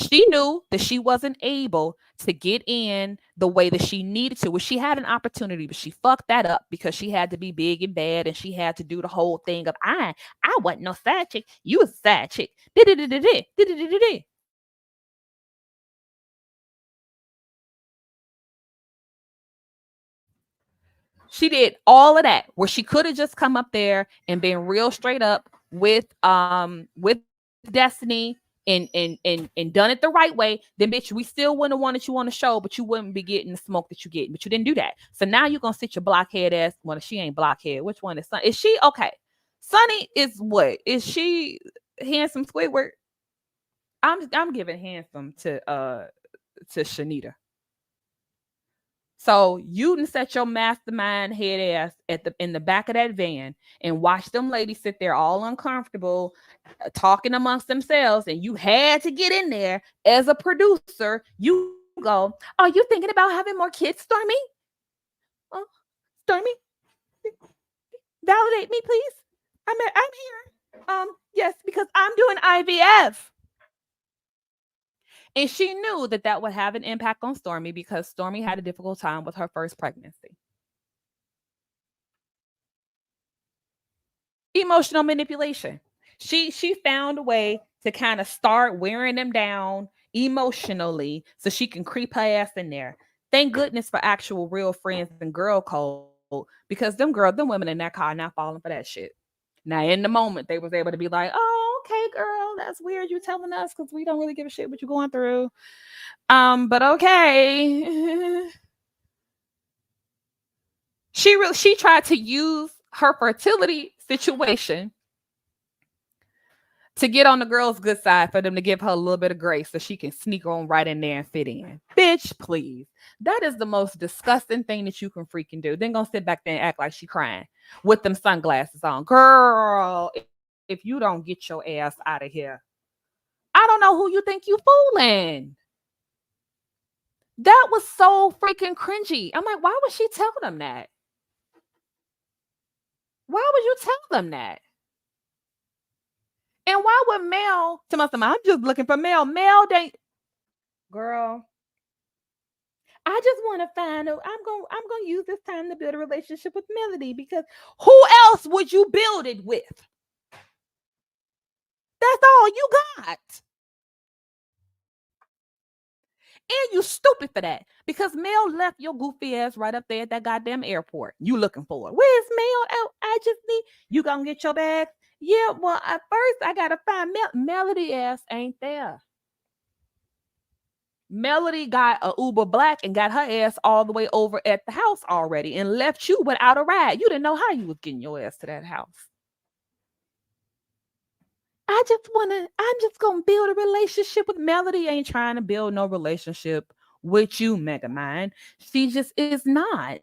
She knew that she wasn't able to get in the way that she needed to. Well, she had an opportunity, but she fucked that up because she had to be big and bad, and she had to do the whole thing of I wasn't no side chick. You was a side chick. She did all of that where she could have just come up there and been real straight up with Destiny and done it the right way. Then bitch, we still wouldn't have wanted you on the show, but you wouldn't be getting the smoke that you get. But you didn't do that. So now you're gonna sit your blockhead ass. Well, she ain't blockhead. Which one is Sunny? Is she okay? Sunny is what? Is she handsome Squidward? I'm giving handsome to Chanita. So you done set your mastermind head ass in the back of that van and watch them ladies sit there all uncomfortable, talking amongst themselves, and you had to get in there as a producer. You go, are you thinking about having more kids, Stormy? Oh, Stormy, validate me, please. I'm here. Yes, because I'm doing IVF. And she knew that that would have an impact on Stormy because Stormy had a difficult time with her first pregnancy. Emotional manipulation. She found a way to kind of start wearing them down emotionally so she can creep her ass in there. Thank goodness for actual real friends and girl code because them women in that car not falling for that shit. Now in the moment they was able to be like, oh, okay, girl, that's weird. You telling us because we don't really give a shit what you're going through. But okay. She tried to use her fertility situation to get on the girl's good side for them to give her a little bit of grace so she can sneak on right in there and fit in. Bitch, please. That is the most disgusting thing that you can freaking do. Then gonna sit back there and act like she crying with them sunglasses on. Girl, if you don't get your ass out of here, I don't know who you think you fooling. That was so freaking cringy. I'm like, why would she tell them that? Why would you tell them that? And why would Mel tell me, I'm just looking for Mel? Mel, they girl. I just want to find out. I'm gonna use this time to build a relationship with Melody because who else would you build it with? That's all you got. And you stupid for that because Mel left your goofy ass right up there at that goddamn airport. You looking for it. Where's Mel? Oh, I just need you gonna get your bag. Yeah, well, at first I gotta find Melody ass ain't there. Melody got a Uber Black and got her ass all the way over at the house already and left you without a ride. You didn't know how you was getting your ass to that house. I'm just gonna build a relationship with Melody. Ain't trying to build no relationship with you, Megamind. She just is not.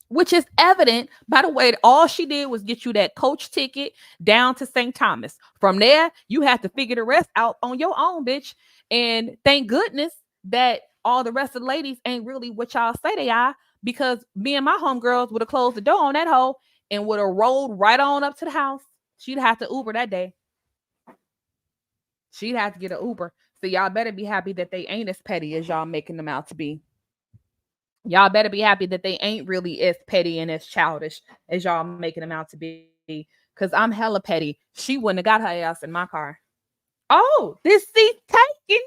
Which is evident by the way that all she did was get you that coach ticket down to St. Thomas. From there, you have to figure the rest out on your own, bitch. And thank goodness that all the rest of the ladies ain't really what y'all say they are, because me and my homegirls would have closed the door on that hoe and would have rolled right on up to the house. She'd have to Uber that day. She'd have to get an Uber. So y'all better be happy that they ain't as petty as y'all making them out to be. Y'all better be happy that they ain't really as petty and as childish as y'all making them out to be. Because I'm hella petty. She wouldn't have got her ass in my car. Oh, this seat taken.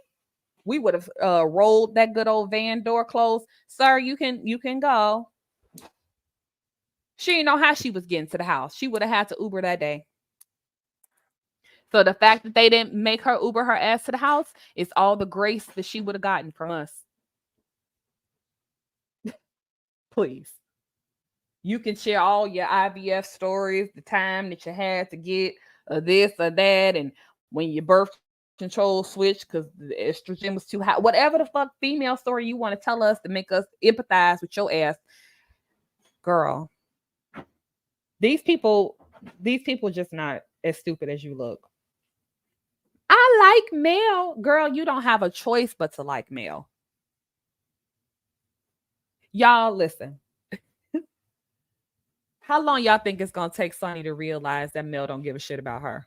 We would have rolled that good old van door closed. Sir, you can go. She didn't know how she was getting to the house. She would have had to Uber that day. So the fact that they didn't make her Uber her ass to the house is all the grace that she would have gotten from us. Please. You can share all your IVF stories, the time that you had to get this or that, and when your birth control switched because the estrogen was too high. Whatever the fuck female story you want to tell us to make us empathize with your ass, girl. These people, these people just not as stupid as you look. I like Mel. Girl, you don't have a choice but to like Mel. Y'all listen. How long y'all think it's gonna take Sonny to realize that Mel don't give a shit about her?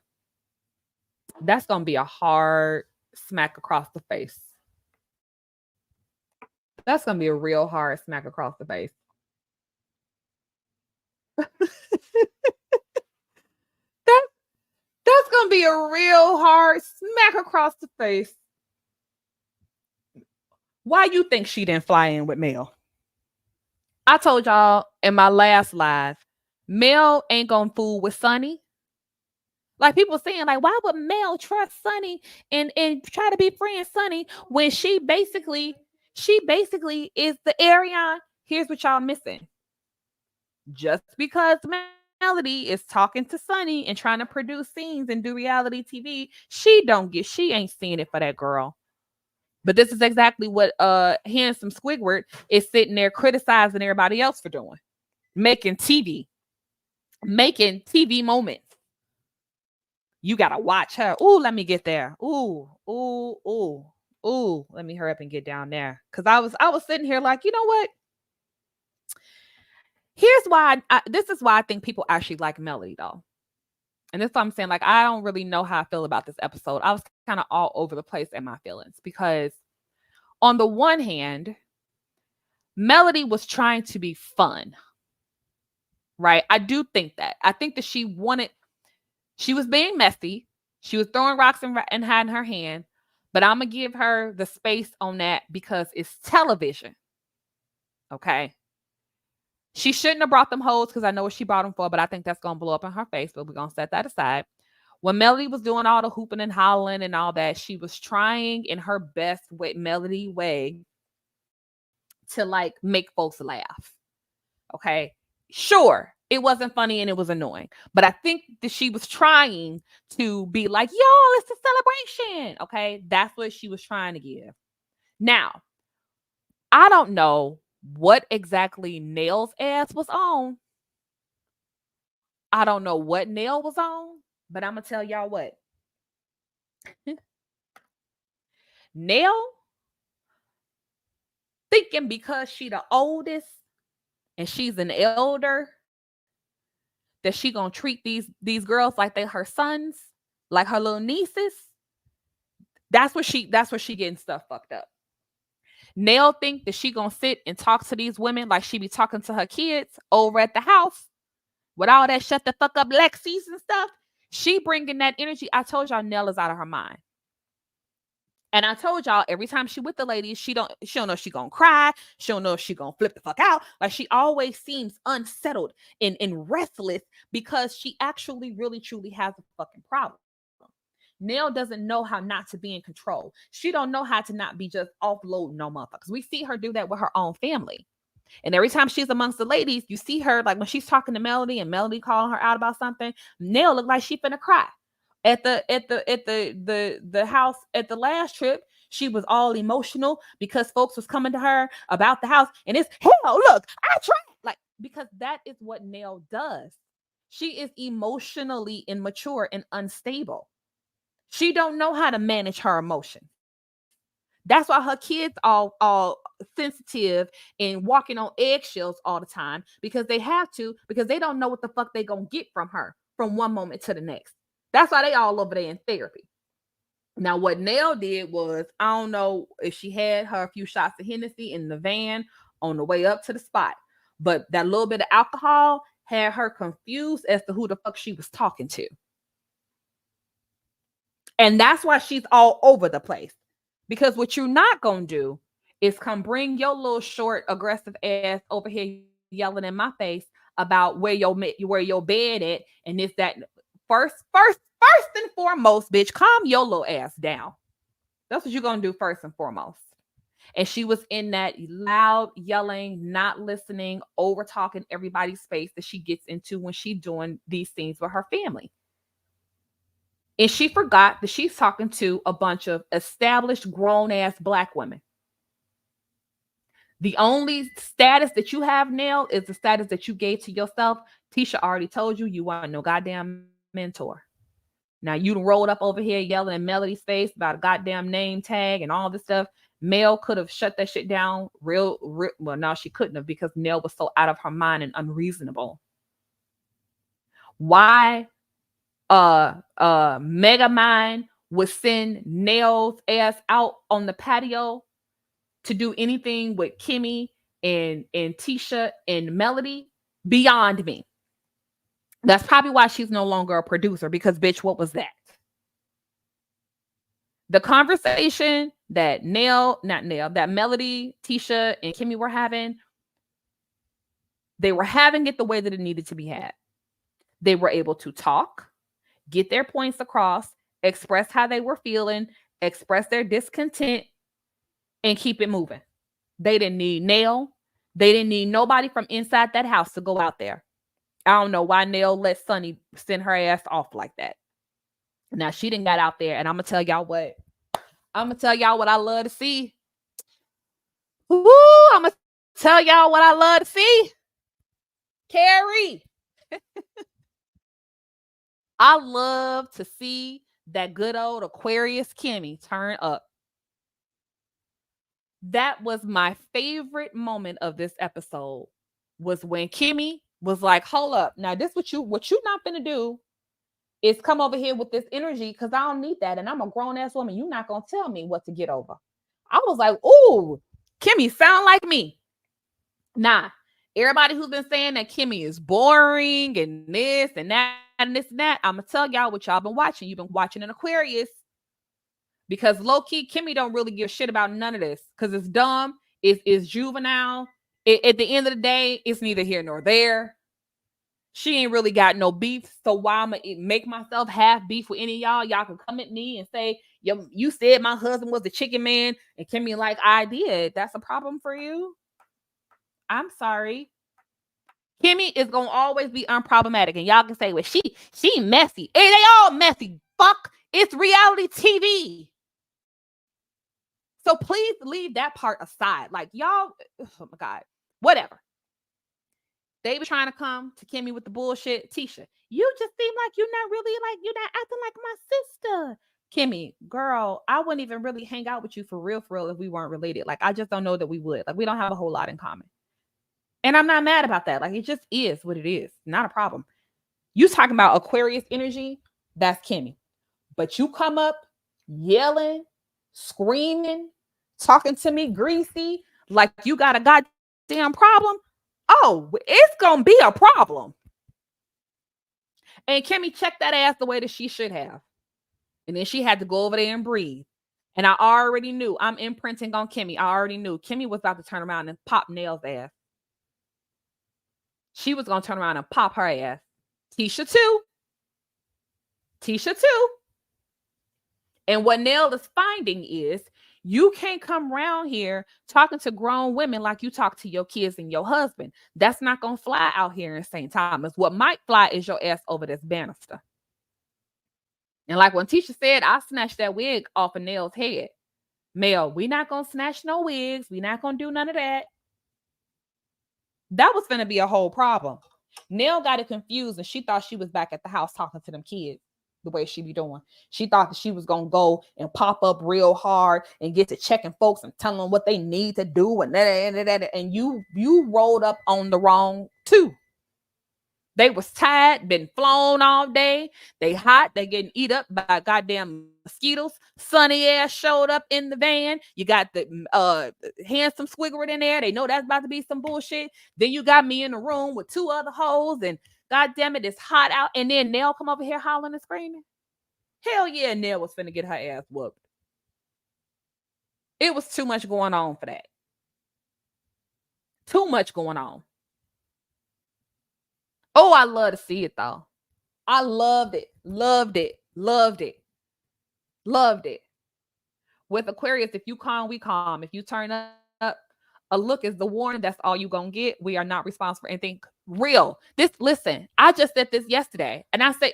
That's gonna be a hard smack across the face. That's gonna be a real hard smack across the face. That that's gonna be a real hard smack across the face. Why you think she didn't fly in with Mel? I told y'all in my last live, Mel ain't gonna fool with Sonny. Like people saying, like, why would Mel trust Sonny and try to be friends Sonny when she basically is the Arion? Here's what y'all missing. Just because Melody is talking to Sonny and trying to produce scenes and do reality TV, she ain't seeing it for that girl. But this is exactly what Handsome Squidward is sitting there criticizing everybody else for doing. Making TV moments. You gotta watch her. Ooh, let me get there. Ooh. Let me hurry up and get down there. Cause I was sitting here like, you know what? Here's why this is why I think people actually like Melody though. And this is what I'm saying. Like, I don't really know how I feel about this episode. I was kind of all over the place in my feelings because on the one hand, Melody was trying to be fun. Right? I do think that. I think that she was being messy. She was throwing rocks and hiding her hand. But I'm going to give her the space on that because it's television. Okay? She shouldn't have brought them hoes because I know what she brought them for, but I think that's going to blow up in her face, but we're going to set that aside. When Melody was doing all the hooping and hollering and all that, she was trying in her best Melody way to like make folks laugh. Okay? Sure, it wasn't funny and it was annoying, but I think that she was trying to be like, y'all, it's a celebration. Okay? That's what she was trying to give. Now, I don't know what exactly Nail's ass was on. I don't know what Nail was on, but I'm going to tell y'all what. Nail thinking because she the oldest and she's an elder that she gonna treat these girls like they her sons, like her little nieces. That's what she getting stuff fucked up. Nail think that she gonna sit and talk to these women like she be talking to her kids over at the house with all that shut the fuck up Lexi's and stuff. She bringing that energy. I told y'all Nell is out of her mind. And I told y'all every time she with the ladies, she don't know if she gonna cry. She don't know if she gonna flip the fuck out. Like she always seems unsettled and restless because she actually really truly has a fucking problem. Nell doesn't know how not to be in control. She don't know how to not be just offloading no motherfuckers. We see her do that with her own family. And every time she's amongst the ladies, you see her like when she's talking to Melody and Melody calling her out about something, Nell look like she finna cry. At the house at the last trip, she was all emotional because folks was coming to her about the house, and it's hell. Look, I tried like because that is what Nell does. She is emotionally immature and unstable. She don't know how to manage her emotions. That's why her kids all sensitive and walking on eggshells all the time because they have to, because they don't know what the fuck they gonna get from her from one moment to the next. That's why they all over there in therapy. Now, what Nell did was, I don't know if she had her a few shots of Hennessy in the van on the way up to the spot, but that little bit of alcohol had her confused as to who the fuck she was talking to. And that's why she's all over the place. Because what you're not going to do is come bring your little short, aggressive ass over here yelling in my face about where your bed at and this, that. First and foremost, bitch, calm your little ass down. That's what you're going to do first and foremost. And she was in that loud yelling, not listening, over talking everybody's space that she gets into when she's doing these things with her family. And she forgot that she's talking to a bunch of established grown-ass Black women. The only status that you have now is the status that you gave to yourself. Tisha already told you want no goddamn mentor. Now, you rolled up over here yelling in Melody's face about a goddamn name tag and all this stuff. Mel could have shut that shit down real. Well, no, she couldn't have because Nell was so out of her mind and unreasonable. Why Megamind would send Nell's ass out on the patio to do anything with Kimmy and Tisha and Melody, beyond me. That's probably why she's no longer a producer, because bitch, what was that? The conversation that that Melody, Tisha, and Kimmy were having, they were having it the way that it needed to be had. They were able to talk, get their points across, express how they were feeling, express their discontent, and keep it moving. They didn't need Nell. They didn't need nobody from inside that house to go out there. I don't know why Nell let Sonny send her ass off like that. Now she didn't got out there, and I'm gonna tell y'all what. I'm gonna tell y'all what I love to see. Woo! I'm gonna tell y'all what I love to see. Carrie. I love to see that good old Aquarius Kimmy turn up. That was my favorite moment of this episode, was when Kimmy was like, hold up. Now, this what you not gonna do is come over here with this energy, because I don't need that. And I'm a grown-ass woman. You're not gonna tell me what to get over. I was like, ooh, Kimmy sound like me. Nah, everybody who's been saying that Kimmy is boring and this and that and this and that, I'm gonna tell y'all what y'all been watching. You've been watching an Aquarius. Because low-key, Kimmy don't really give a shit about none of this, because it's dumb, it's juvenile. At the end of the day, it's neither here nor there. She ain't really got no beef, so why I'm gonna make myself have beef with any of y'all? Y'all can come at me and say, you said my husband was the chicken man, and Kimmy like, I did. That's a problem for you? I'm sorry. Kimmy is gonna always be unproblematic, and y'all can say, well, she messy. Hey, they all messy. Fuck, it's reality TV. So please leave that part aside. Like, y'all, oh my God, whatever. They were trying to come to Kimmy with the bullshit. Tisha, you just seem like you're not acting like my sister. Kimmy, girl, I wouldn't even really hang out with you for real if we weren't related. Like, I just don't know that we would. Like, we don't have a whole lot in common. And I'm not mad about that. Like, it just is what it is. Not a problem. You talking about Aquarius energy, that's Kimmy. But you come up yelling, screaming, talking to me greasy, like you got a goddamn problem. Oh, it's gonna be a problem. And Kimmy checked that ass the way that she should have. And then she had to go over there and breathe. And I already knew, I'm imprinting on Kimmy. I already knew Kimmy was about to turn around and pop Nell's ass. She was gonna turn around and pop her ass. Tisha too. And what Nell is finding is, you can't come around here talking to grown women like you talk to your kids and your husband. That's not going to fly out here in St. Thomas. What might fly is your ass over this banister. And like when Tisha said, I snatched that wig off of Nell's head. Mel, we not going to snatch no wigs. We not going to do none of that. That was going to be a whole problem. Nell got it confused, and she thought she was back at the house talking to them kids the way she be doing. She thought that she was going to go and pop up real hard and get to checking folks and telling them what they need to do and that. And you rolled up on the wrong too. They was tired, been flown all day. They hot. They getting eat up by goddamn mosquitoes. Sunny ass showed up in the van. You got the handsome squigger in there. They know that's about to be some bullshit. Then you got me in the room with two other hoes, and goddamn it, it's hot out. And then Nell come over here hollering and screaming. Hell yeah, Nell was finna get her ass whooped. It was too much going on for that. Too much going on. Oh, I love to see it though. I loved it. With Aquarius, if you calm, we calm. If you turn up, a look is the warning. That's all you gonna get. We are not responsible for anything real. Listen, I just said this yesterday, and I say,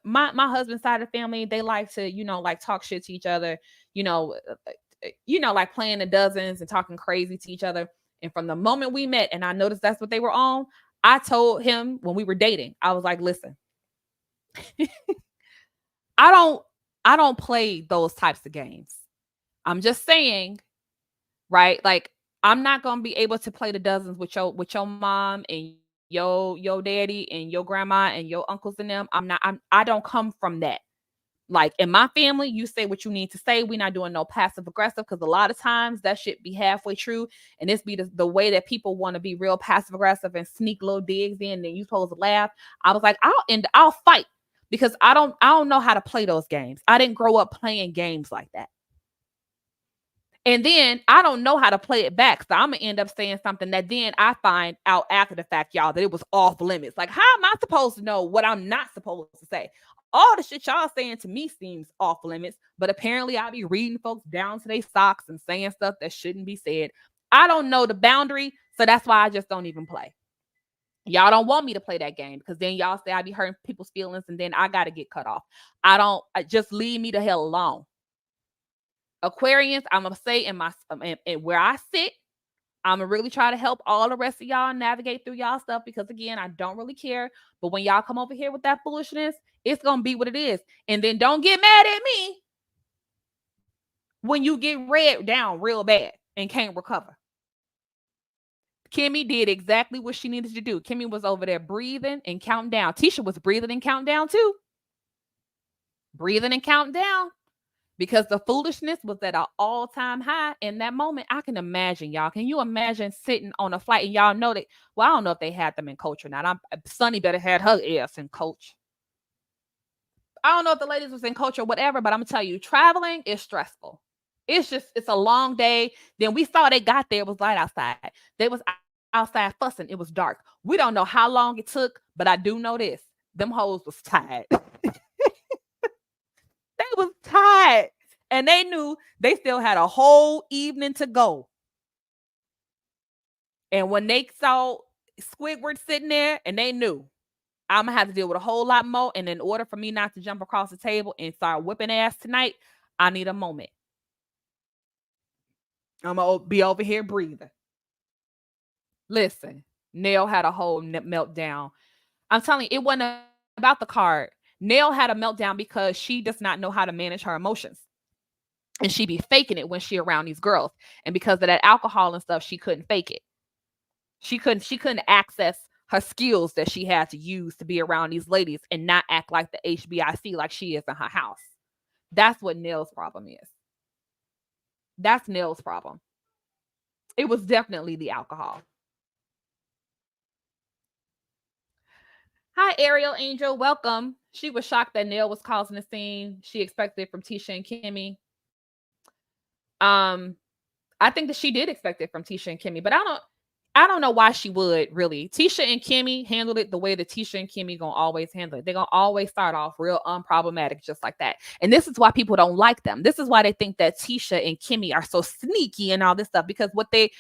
my husband's side of the family, they like to, like talk shit to each other, like playing the dozens and talking crazy to each other. And from the moment we met, and I noticed that's what they were on, I told him when we were dating, I was like, listen, I don't play those types of games. I'm just saying, right? Like, I'm not gonna be able to play the dozens with your mom and your daddy and your grandma and your uncles and them. I don't come from that. Like in my family, you say what you need to say. We're not doing no passive aggressive because a lot of times that shit be halfway true. And this be the way that people want to be real passive aggressive and sneak little digs in. And then you supposed to laugh. I was like, I'll fight because I don't know how to play those games. I didn't grow up playing games like that. And then I don't know how to play it back. So I'm going to end up saying something that then I find out after the fact, y'all, that it was off limits. Like, how am I supposed to know what I'm not supposed to say? All the shit y'all saying to me seems off limits, but apparently I be reading folks down to their socks and saying stuff that shouldn't be said. I don't know the boundary, so that's why I just don't even play. Y'all don't want me to play that game because then y'all say I be hurting people's feelings and then I got to get cut off. Just leave me the hell alone. Aquarians, I'm gonna say in where I sit, I'm gonna really try to help all the rest of y'all navigate through y'all stuff because again, I don't really care. But when y'all come over here with that foolishness, it's gonna be what it is. And then don't get mad at me when you get read down real bad and can't recover. Kimmy did exactly what she needed to do. Kimmy was over there breathing and counting down. Tisha was breathing and counting down too. Breathing and counting down. Because the foolishness was at an all-time high in that moment. I can imagine, y'all. Can you imagine sitting on a flight and y'all know that? Well, I don't know if they had them in coach or not. Sunny better had her ass in coach. I don't know if the ladies was in coach or whatever, but I'm gonna tell you, traveling is stressful. It's a long day. Then we saw they got there. It was light outside. They was outside fussing. It was dark. We don't know how long it took, but I do know this. Them hoes was tired. They was tired. And they knew they still had a whole evening to go. And when they saw Squidward sitting there, and they knew I'm going to have to deal with a whole lot more. And in order for me not to jump across the table and start whipping ass tonight, I need a moment. I'm going to be over here breathing. Listen, Nell had a whole meltdown. I'm telling you, it wasn't about the card. Nell had a meltdown because she does not know how to manage her emotions. And she be faking it when she around these girls. And because of that alcohol and stuff, she couldn't fake it. She couldn't access her skills that she had to use to be around these ladies and not act like the HBIC like she is in her house. That's what Nell's problem is. That's Nell's problem. It was definitely the alcohol. Hi, Ariel Angel. Welcome. She was shocked that Nell was causing a scene. She expected it from Tisha and Kimmy. I think that she did expect it from Tisha and Kimmy, but I don't know why she would really. Tisha and Kimmy handled it the way that Tisha and Kimmy gonna always handle it. They're gonna always start off real unproblematic, just like that. And this is why people don't like them. This is why they think that Tisha and Kimmy are so sneaky and all this stuff. Because what they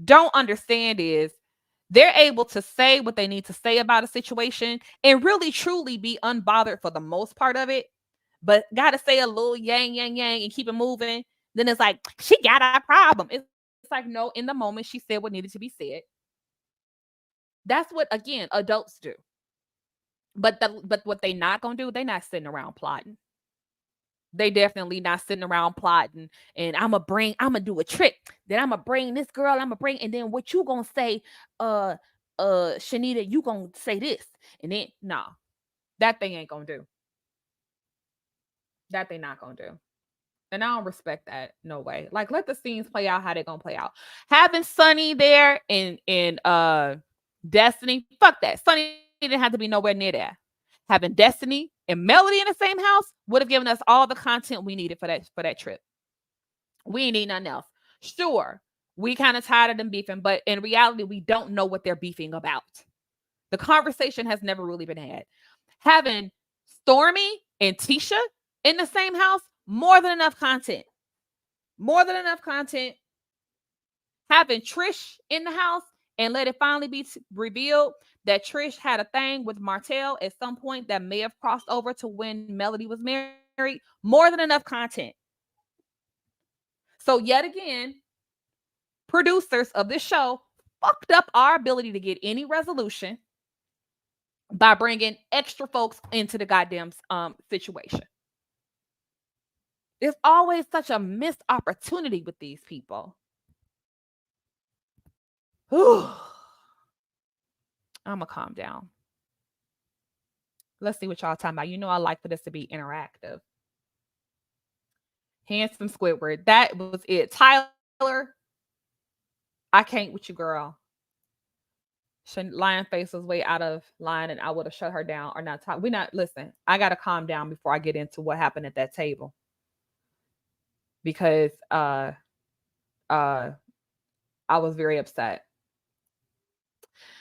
don't understand is they're able to say what they need to say about a situation and really truly be unbothered for the most part of it. But gotta say a little yang, yang, yang and keep it moving. Then it's like, she got a problem. It's like, no, in the moment, she said what needed to be said. That's what, again, adults do. But what they not going to do, they not sitting around plotting. They definitely not sitting around plotting. And I'm going to do a trick. Then I'm going to bring this girl, and then what you going to say, Chanita, you going to say this. And then, no, that thing ain't going to do. That they not going to do. And I don't respect that. No way. Like, let the scenes play out how they're gonna play out. Having Sunny there in Destiny, fuck that. Sunny didn't have to be nowhere near there. Having Destiny and Melody in the same house would have given us all the content we needed for that trip. We ain't need nothing else. Sure, we kind of tired of them beefing, but in reality, we don't know what they're beefing about. The conversation has never really been had. Having Stormy and Tisha in the same house, more than enough content. More than enough content. Having Trish in the house and let it finally be revealed that Trish had a thing with Martell at some point that may have crossed over to when Melody was married. More than enough content. So yet again, producers of this show fucked up our ability to get any resolution by bringing extra folks into the goddamn situation. There's always such a missed opportunity with these people. I'm gonna calm down. Let's see what y'all talking about. You know I like for this to be interactive. Handsome Squidward. That was it. Tyler, I can't with you, girl. Lion face was way out of line, and I would have shut her down or not talk. We not listen. I gotta calm down before I get into what happened at that table because uh I was very upset.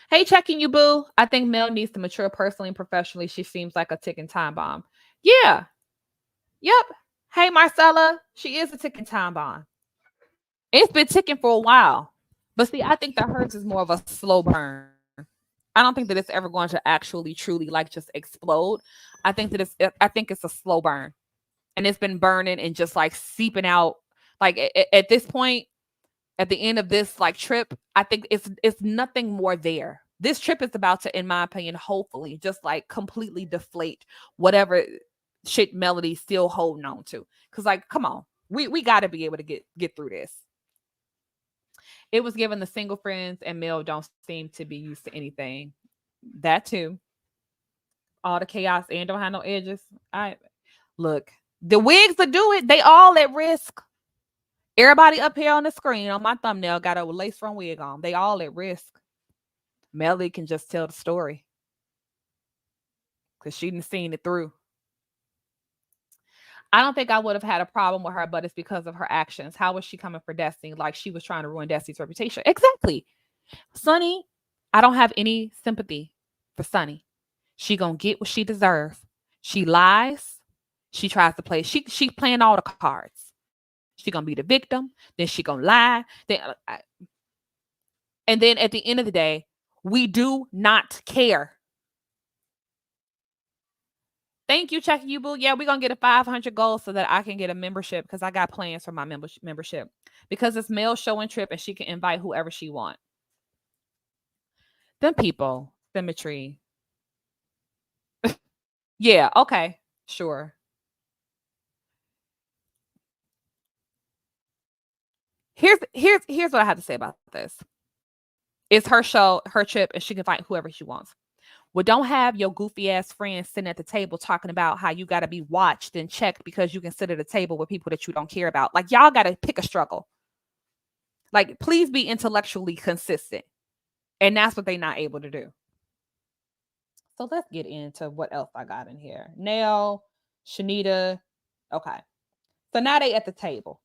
Hey, checking you, boo. I think Mel needs to mature personally and professionally. She seems like a ticking time bomb. Yeah. Yep. Hey, Marcella. She is a ticking time bomb. It's been ticking for a while. But see, I think that hers is more of a slow burn. I don't think that it's ever going to actually truly like just explode. I think it's a slow burn. And it's been burning and just like seeping out. Like at this point, at the end of this like trip, I think it's nothing more there. This trip is about to, in my opinion, hopefully just like completely deflate whatever shit Melody's still holding on to. Cause like, come on, we got to be able to get through this. It was given the single friends and Mel don't seem to be used to anything. That too, all the chaos and don't have no edges. I look, the wigs that do it, they all at risk. Everybody up here on the screen on my thumbnail got a lace front wig on. They all at risk. Melly can just tell the story because she didn't seen it through. I don't think I would have had a problem with her, but it's because of her actions. How was she coming for Destiny? Like she was trying to ruin Destiny's reputation. Exactly. Sunny, I don't have any sympathy for Sunny. She gonna get what she deserves. She lies. She tries to play. She playing all the cards. She gonna be the victim. Then she gonna lie. And then at the end of the day, we do not care. Thank you, Chucky You Boo. Yeah, we're gonna get a 500 gold so that I can get a membership because I got plans for my membership. Because it's Mel show and trip and she can invite whoever she want. Them people, symmetry. Yeah, okay. Sure. Here's what I have to say about this. It's her show, her trip, and she can invite whoever she wants. Well, don't have your goofy ass friends sitting at the table talking about how you got to be watched and checked because you can sit at a table with people that you don't care about. Like, y'all got to pick a struggle. Like, please be intellectually consistent. And that's what they're not able to do. So let's get into what else I got in here. Nail, Chanita. Okay. So now they at the table.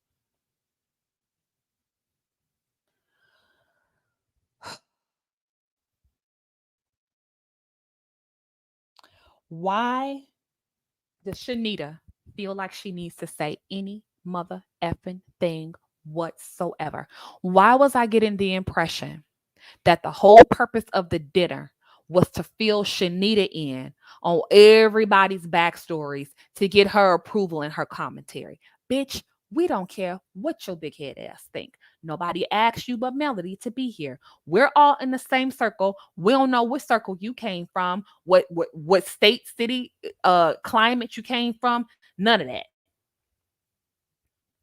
Why does Chanita feel like she needs to say any mother effing thing whatsoever? Why was I getting the impression that the whole purpose of the dinner was to fill Shanita in on everybody's backstories to get her approval and her commentary? Bitch, we don't care what your big head ass think. Nobody asked you but Melody to be here. We're all in the same circle. We don't know what circle you came from, what state, city, climate you came from. None of that.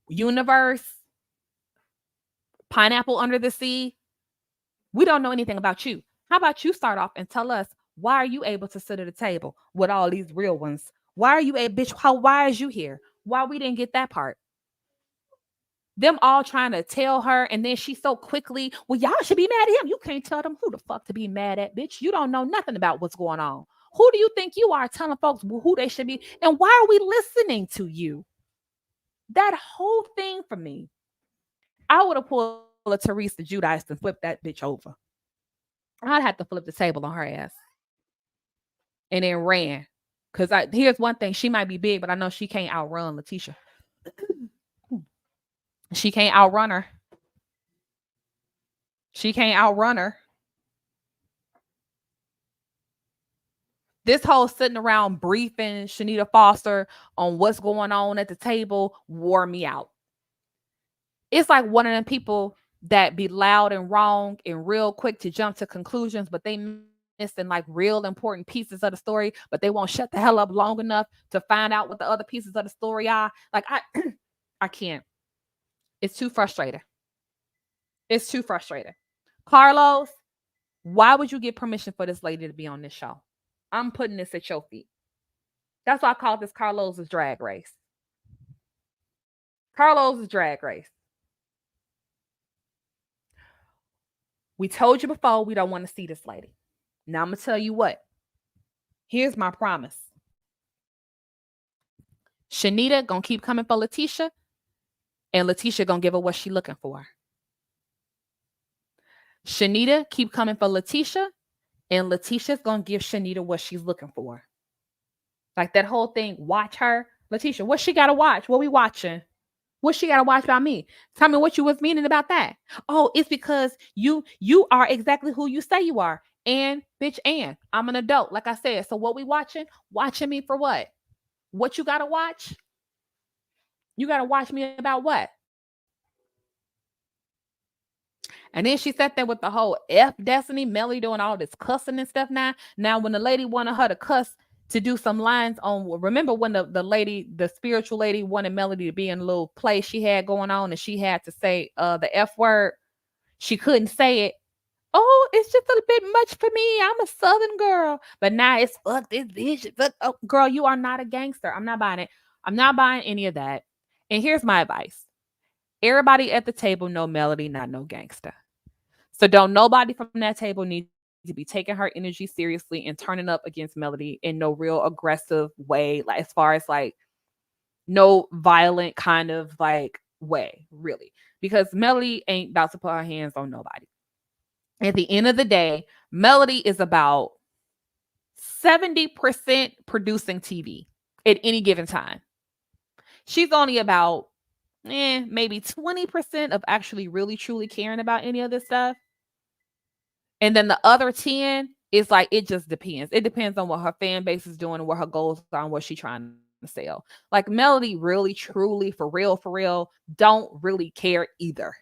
Universe, pineapple under the sea. We don't know anything about you. How about you start off and tell us why are you able to sit at a table with all these real ones? Why are you a bitch? Why is you here? Why we didn't get that part? Them all trying to tell her, and then she so quickly, well, y'all should be mad at him. You can't tell them who the fuck to be mad at, bitch. You don't know nothing about what's going on. Who do you think you are telling folks who they should be? And why are we listening to you? That whole thing for me, I would have pulled a Teresa Judice and flipped that bitch over. I'd have to flip the table on her ass and then ran. Cause here's one thing: she might be big, but I know she can't outrun Letitia. She can't outrun her. She can't outrun her. This whole sitting around briefing Chanita Foster on what's going on at the table wore me out. It's like one of them people that be loud and wrong and real quick to jump to conclusions, but they missing like real important pieces of the story, but they won't shut the hell up long enough to find out what the other pieces of the story are. Like I can't. It's too frustrating. It's too frustrating. Carlos, why would you get permission for this lady to be on this show? I'm putting this at your feet. That's why I call this Carlos's drag race. Carlos's drag race. We told you before we don't want to see this lady. Now I'm gonna tell you what. Here's my promise. Chanita gonna keep coming for Letitia, and Letitia gonna give her what she looking for. Chanita keep coming for Letitia, and Letitia's gonna give Chanita what she's looking for. Like that whole thing, watch her. Letitia, what she gotta watch? What we watching? What she gotta watch about me? Tell me what you was meaning about that. Oh, it's because you are exactly who you say you are. And bitch, and I'm an adult, like I said. So what we watching? Watching me for what? What you gotta watch? You gotta watch me about what? And then she sat there with the whole F Destiny, Melly doing all this cussing and stuff now. Now, when the lady wanted her to cuss to do some lines on, remember when the lady, the spiritual lady wanted Melody to be in a little play she had going on and she had to say the F word. She couldn't say it. Oh, it's just a bit much for me. I'm a Southern girl. But now it's fuck this bitch. Fuck, oh, girl, you are not a gangster. I'm not buying it. I'm not buying any of that. And here's my advice. Everybody at the table know Melody, not no gangster. So don't nobody from that table need to be taking her energy seriously and turning up against Melody in no real aggressive way, like as far as like no violent kind of like way, really. Because Melody ain't about to put her hands on nobody. At the end of the day, Melody is about 70% producing TV at any given time. She's only about maybe 20% of actually really truly caring about any of this stuff. And then the other 10 is like, it just depends. It depends on what her fan base is doing and what her goals are and what she's trying to sell. Like Melody really, truly, for real, don't really care either.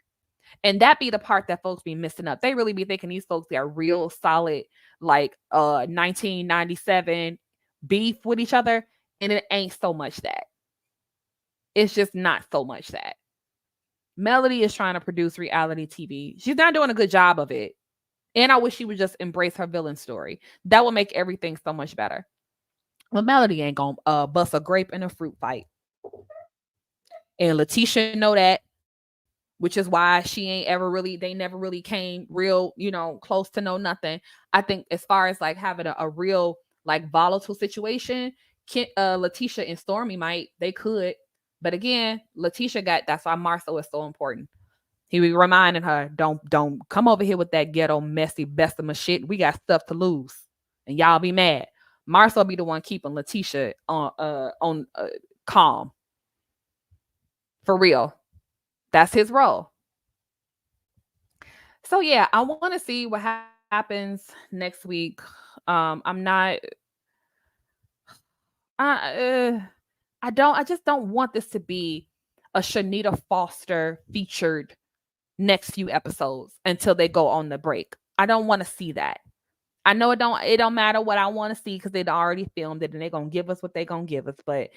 And that be the part that folks be missing up. They really be thinking these folks are real solid, like 1997 beef with each other. And it ain't so much that. It's just not so much that. Melody is trying to produce reality TV. She's not doing a good job of it. And I wish she would just embrace her villain story. That would make everything so much better. But Melody ain't gonna bust a grape in a fruit fight. And Letitia know that, which is why she ain't ever really, they never really came real, close to know nothing. I think as far as like having a real like volatile situation, Letitia and Stormy they could. But again, Letitia that's why Marcel is so important. He be reminding her, don't come over here with that ghetto, messy, Bessemer shit. We got stuff to lose. And y'all be mad. Marcel be the one keeping Letitia on calm. For real. That's his role. So yeah, I want to see what happens next week. I'm not I just don't want this to be a Chanita Foster featured next few episodes until they go on the break. I don't want to see that. I know it don't matter what I want to see because they'd already filmed it and they're gonna give us what they're gonna give us. But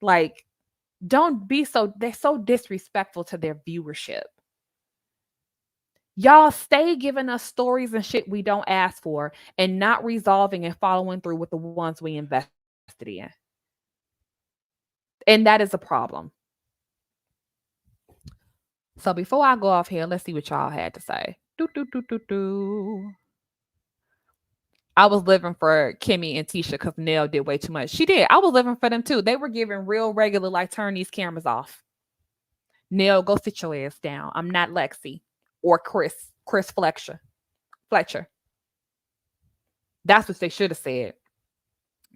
like, they're so disrespectful to their viewership. Y'all stay giving us stories and shit we don't ask for and not resolving and following through with the ones we invested in. And that is a problem. So before I go off here, let's see what y'all had to say. I was living for Kimmy and Tisha because Nell did way too much. She did. I was living for them too. They were giving real regular, like, turn these cameras off. Nell, go sit your ass down. I'm not Lexi or Chris Fletcher. That's what they should have said.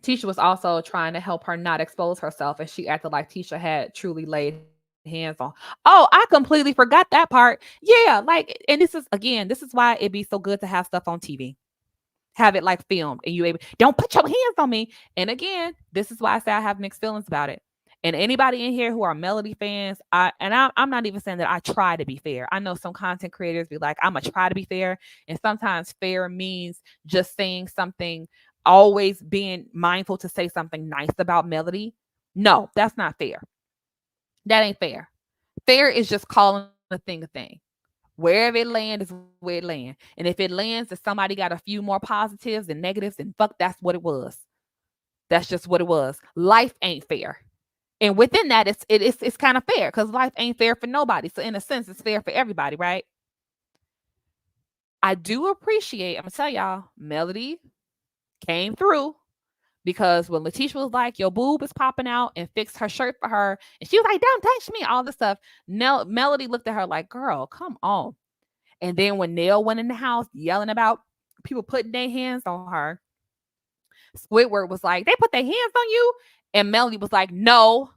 Tisha was also trying to help her not expose herself, and she acted like Tisha had truly laid hands on. Oh, I completely forgot that part. Yeah, like, and this is why it'd be so good to have stuff on TV. Have it like filmed and you able, don't put your hands on me. And again, this is why I say I have mixed feelings about it. And anybody in here who are Melody fans, I'm not even saying that I try to be fair. I know some content creators be like, I'm gonna try to be fair. And sometimes fair means just saying something, always being mindful to say something nice about Melody. No, that's not fair. That ain't fair. Fair is just calling a thing a thing. Wherever it lands is where it lands. And if it lands that somebody got a few more positives than negatives, then fuck, that's what it was. That's just what it was. Life ain't fair. And within that, it's kind of fair because life ain't fair for nobody. So in a sense, it's fair for everybody, right? I do appreciate, I'm gonna tell y'all, Melody came through because when Letitia was like, your boob is popping out and fixed her shirt for her, and she was like, don't touch me, all this stuff. Melody looked at her like, girl, come on. And then when Nell went in the house yelling about people putting their hands on her, Squidward was like, they put their hands on you? And Melody was like, no.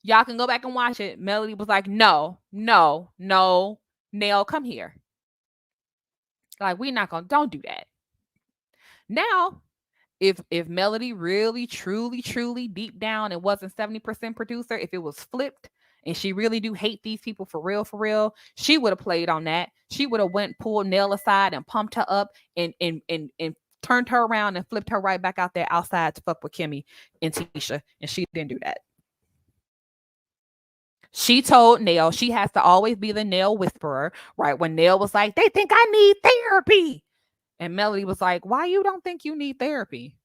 Y'all can go back and watch it. Melody was like, no, no, no. Nell, come here. Like, we not gonna, don't do that. Now, if Melody really, truly deep down it wasn't 70% producer, if it was flipped and she really do hate these people for real, she would have played on that. She would have went, pulled Nell aside and pumped her up and turned her around and flipped her right back out there outside to fuck with Kimmy and Tisha. And she didn't do that. She told Nell she has to always be the Nell whisperer, right? When Nell was like, they think I need therapy. And Melody was like, why you don't think you need therapy?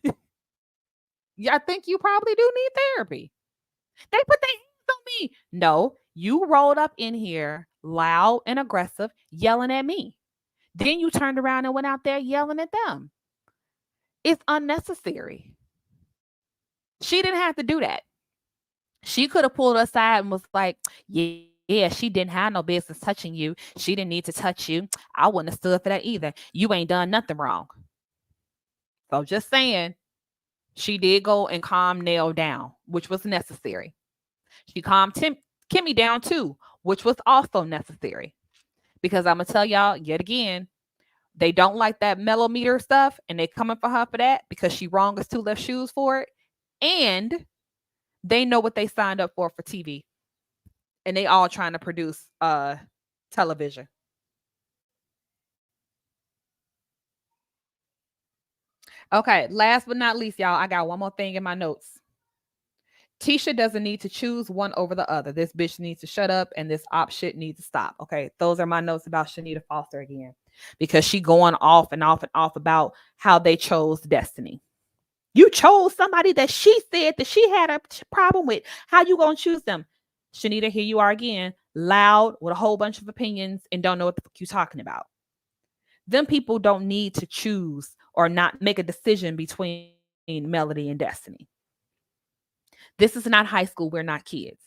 Yeah, I think you probably do need therapy. They put their hands on me. No, you rolled up in here loud and aggressive, yelling at me. Then you turned around and went out there yelling at them. It's unnecessary. She didn't have to do that. She could have pulled aside and was like, yeah, she didn't have no business touching you. She didn't need to touch you. I wouldn't have stood for that either. You ain't done nothing wrong. So just saying, she did go and calm Nell down, which was necessary. She calmed Kimmy down too, which was also necessary. Because I'm going to tell y'all yet again, they don't like that mellometer stuff and they coming for her for that because she wrong as two left shoes for it. And they know what they signed up for TV. And they all trying to produce television. Okay, last but not least, y'all, I got one more thing in my notes. Tisha doesn't need to choose one over the other. This bitch needs to shut up and this op shit needs to stop. Okay, those are my notes about Chanita Foster again. Because she going off and off and off about how they chose Destiny. You chose somebody that she said that she had a problem with. How you gonna choose them? Chanita, here you are again, loud with a whole bunch of opinions and don't know what the fuck you're talking about. Them people don't need to choose or not make a decision between Melody and Destiny. This is not high school. We're not kids.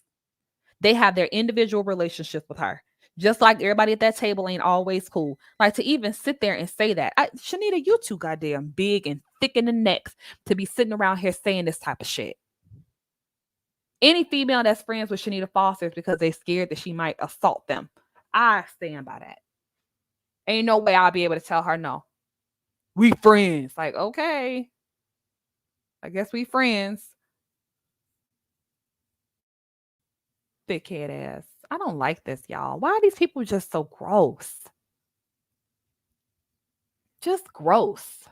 They have their individual relationships with her. Just like everybody at that table ain't always cool. Like to even sit there and say that. Chanita, you too goddamn big and thick in the necks to be sitting around here saying this type of shit. Any female that's friends with Chanita Foster is because they're scared that she might assault them. I stand by that. Ain't no way I'll be able to tell her no. We friends. Like, okay. I guess we friends. Thickhead ass. I don't like this, y'all. Why are these people just so gross? Just gross.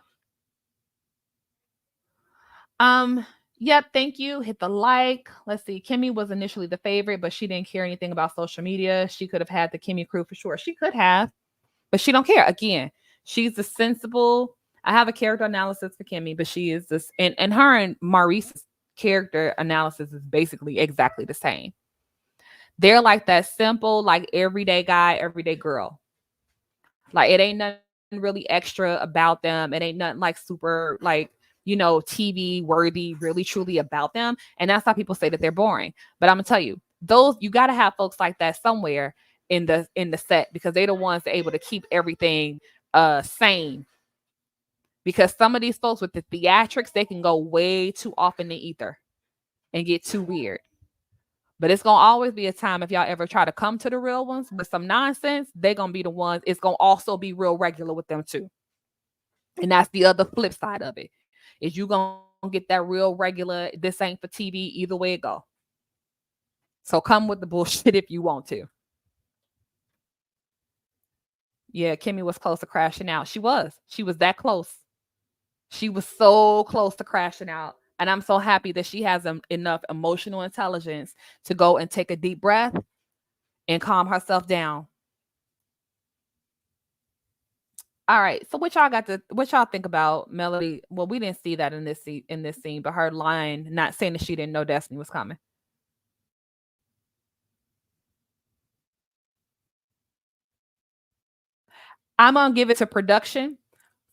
Yep, thank you. Hit the like. Let's see. Kimmy was initially the favorite, but she didn't care anything about social media. She could have had the Kimmy crew for sure. She could have, but she don't care. Again, she's the sensible. I have a character analysis for Kimmy, but she is this, and her and Maurice's character analysis is basically exactly the same. They're like that simple, like everyday guy, everyday girl. Like it ain't nothing really extra about them. It ain't nothing like super like, TV worthy, really truly about them. And that's how people say that they're boring. But I'm gonna tell you, those you gotta have folks like that somewhere in the set because they're the ones that are able to keep everything sane. Because some of these folks with the theatrics, they can go way too off in the ether and get too weird. But it's gonna always be a time if y'all ever try to come to the real ones with some nonsense, they're gonna be the ones. It's gonna also be real regular with them too. And that's the other flip side of it. Is you gonna get that real regular, this ain't for TV, either way it go. So come with the bullshit if you want to. Yeah, Kimmy was close to crashing out. She was that close. She was so close to crashing out. And I'm so happy that she has enough emotional intelligence to go and take a deep breath and calm herself down. All right. So what y'all think about Melody? Well, we didn't see that in this scene, but her line not saying that she didn't know Destiny was coming. I'm gonna give it to production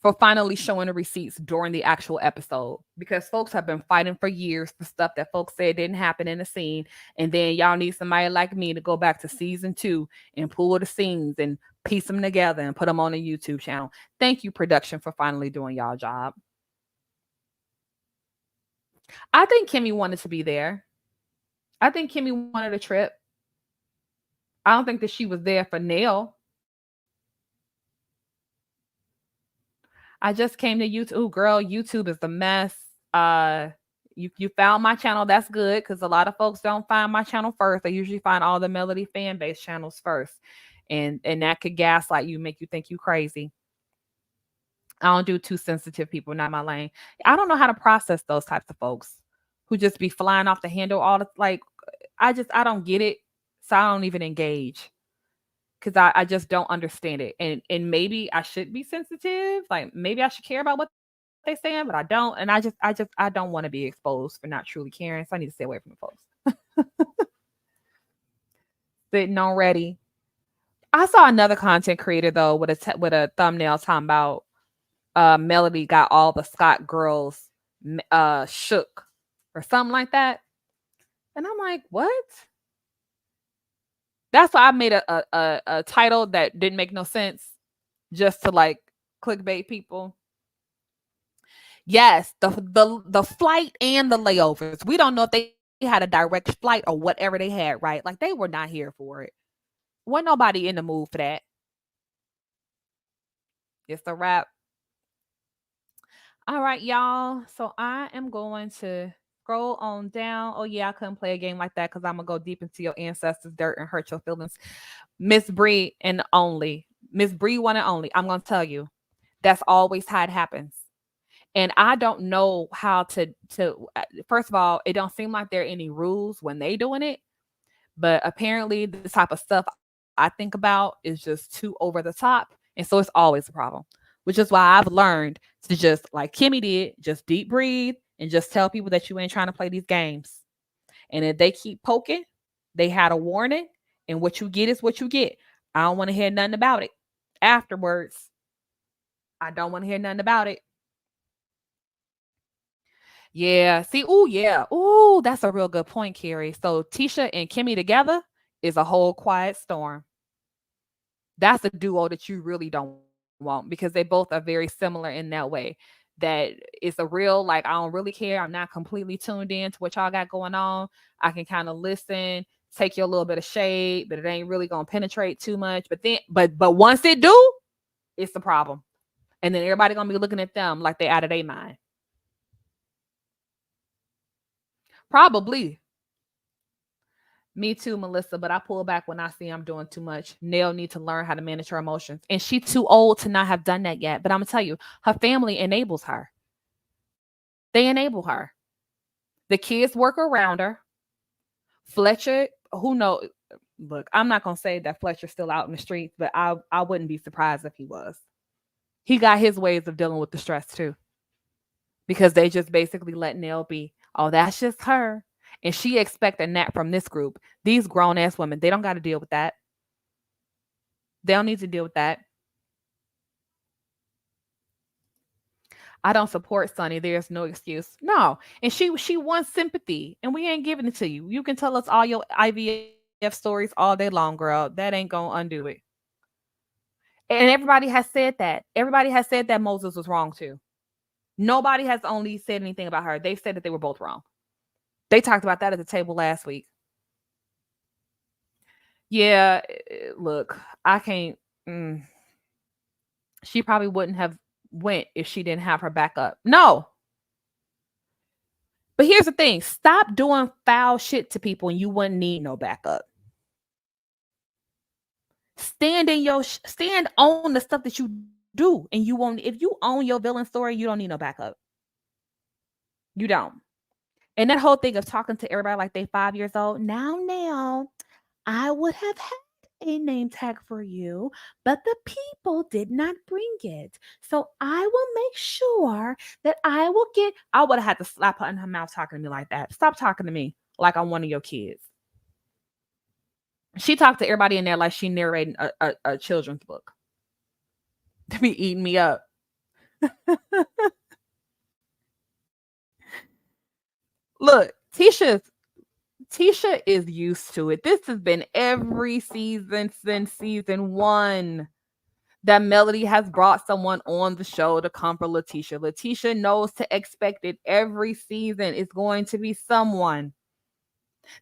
for finally showing the receipts during the actual episode because folks have been fighting for years for stuff that folks said didn't happen in the scene, and then y'all need somebody like me to go back to season 2 and pull the scenes and piece them together and put them on a YouTube channel. Thank you, production, for finally doing y'all job. I think Kimmy wanted to be there. I think Kimmy wanted a trip. I don't think that she was there for Nail. I just came to YouTube. Ooh, girl, YouTube is the mess. Uh, you found my channel. That's good because a lot of folks don't find my channel first. They usually find all the Melody fan base channels first, and that could gaslight you, make you think you crazy. I don't do too sensitive people, not my lane. I don't know how to process those types of folks who just be flying off the handle all the like. I don't get it, so I don't even engage because I just don't understand it. And maybe I should be sensitive. Like maybe I should care about what they saying, but I don't. And I don't want to be exposed for not truly caring. So I need to stay away from the folks. Sitting on ready. I saw another content creator though with with a thumbnail talking about Melody got all the Scott girls shook or something like that. And I'm like, what? That's why I made a title that didn't make no sense just to like clickbait people. Yes, the flight and the layovers. We don't know if they had a direct flight or whatever they had, right? Like they were not here for it. Wasn't nobody in the mood for that. It's a wrap. All right, y'all. So I am going to scroll on down. Oh yeah, I couldn't play a game like that because I'm gonna go deep into your ancestors' dirt and hurt your feelings. Miss Bree and only Miss Bree one and only. I'm gonna tell you, that's always how it happens. And I don't know how to first of all, it don't seem like there are any rules when they doing it, but apparently this type of stuff I think about is just too over the top, and so it's always a problem. Which is why I've learned to just like Kimmy did, just deep breathe and just tell people that you ain't trying to play these games. And if they keep poking, they had a warning, and what you get is what you get. I don't want to hear nothing about it. Afterwards, I don't want to hear nothing about it. Yeah. See, oh yeah. Oh, that's a real good point, Carrie. So Tisha and Kimmy together is a whole quiet storm. That's a duo that you really don't want because they both are very similar in that way. That it's a real like I don't really care. I'm not completely tuned in to what y'all got going on. I can kind of listen, take you a little bit of shade, but it ain't really gonna penetrate too much. But then, but once it do, it's the problem. And then everybody gonna be looking at them like they out of their mind. Probably. Me too, Melissa, but I pull back when I see I'm doing too much. Nell need to learn how to manage her emotions. And she too old to not have done that yet. But I'm gonna tell you, her family enables her. They enable her. The kids work around her. Fletcher, who knows? Look, I'm not gonna say that Fletcher's still out in the streets, but I wouldn't be surprised if he was. He got his ways of dealing with the stress too. Because they just basically let Nell be. Oh, that's just her. And she expecting that from this group. These grown ass women, they don't got to deal with that. They don't need to deal with that. I don't support Sonny. There's no excuse. No. And she wants sympathy, and we ain't giving it to you. You can tell us all your IVF stories all day long, girl. That ain't gonna undo it. And everybody has said that. Everybody has said that Moses was wrong too. Nobody has only said anything about her. They've said that they were both wrong. They talked about that at the table last week. Yeah, look, I can't. She probably wouldn't have went if she didn't have her backup. No, but here's the thing: stop doing foul shit to people, and you wouldn't need no backup. Stand in your stand on the stuff that you do, and you won't. If you own your villain story, you don't need no backup. You don't. And that whole thing of talking to everybody like they 5 years old. Now, I would have had a name tag for you, but the people did not bring it. So I will make sure that I will get. I would have had to slap her in her mouth talking to me like that. Stop talking to me like I'm one of your kids. She talked to everybody in there like she narrating a children's book. To be eating me up. Look, Tisha is used to it. This has been every season since season one that Melody has brought someone on the show to comfort Letitia. Letitia knows to expect it every season. It's going to be someone.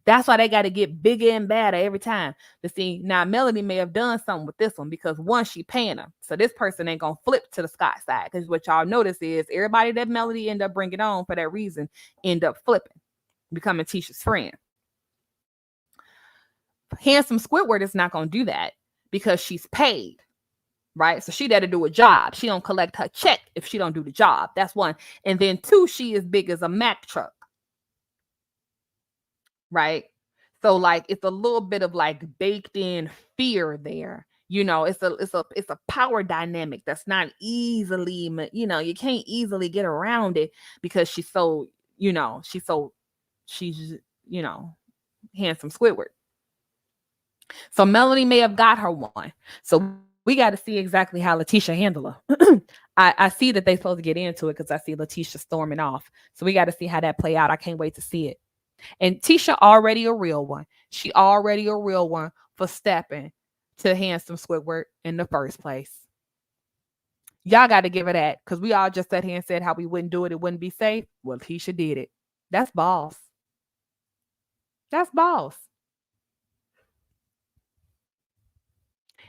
That's why they got to get bigger and badder every time. To see now, Melody may have done something with this one because one, she paying her, so this person ain't gonna flip to the Scott side. Because what y'all notice is everybody that Melody end up bringing on for that reason end up flipping, becoming Tisha's friend. Handsome Squidward is not gonna do that because she's paid, right? So she got to do a job. She don't collect her check if she don't do the job. That's one. And then two, she is big as a Mack truck, right? So like it's a little bit of like baked in fear there. It's a power dynamic that's not easily, you can't easily get around it because she's so, she's handsome Squidward. So Melanie may have got her one. So we got to see exactly how Letitia handle her. I see that they supposed to get into it because I see Letitia storming off. So we got to see how that play out. I can't wait to see it. And Tisha already a real one. She already a real one for stepping to handsome Squidward in the first place. Y'all got to give her that because we all just sat here and said how we wouldn't do it. It wouldn't be safe. Well, Tisha did it. That's boss. That's boss.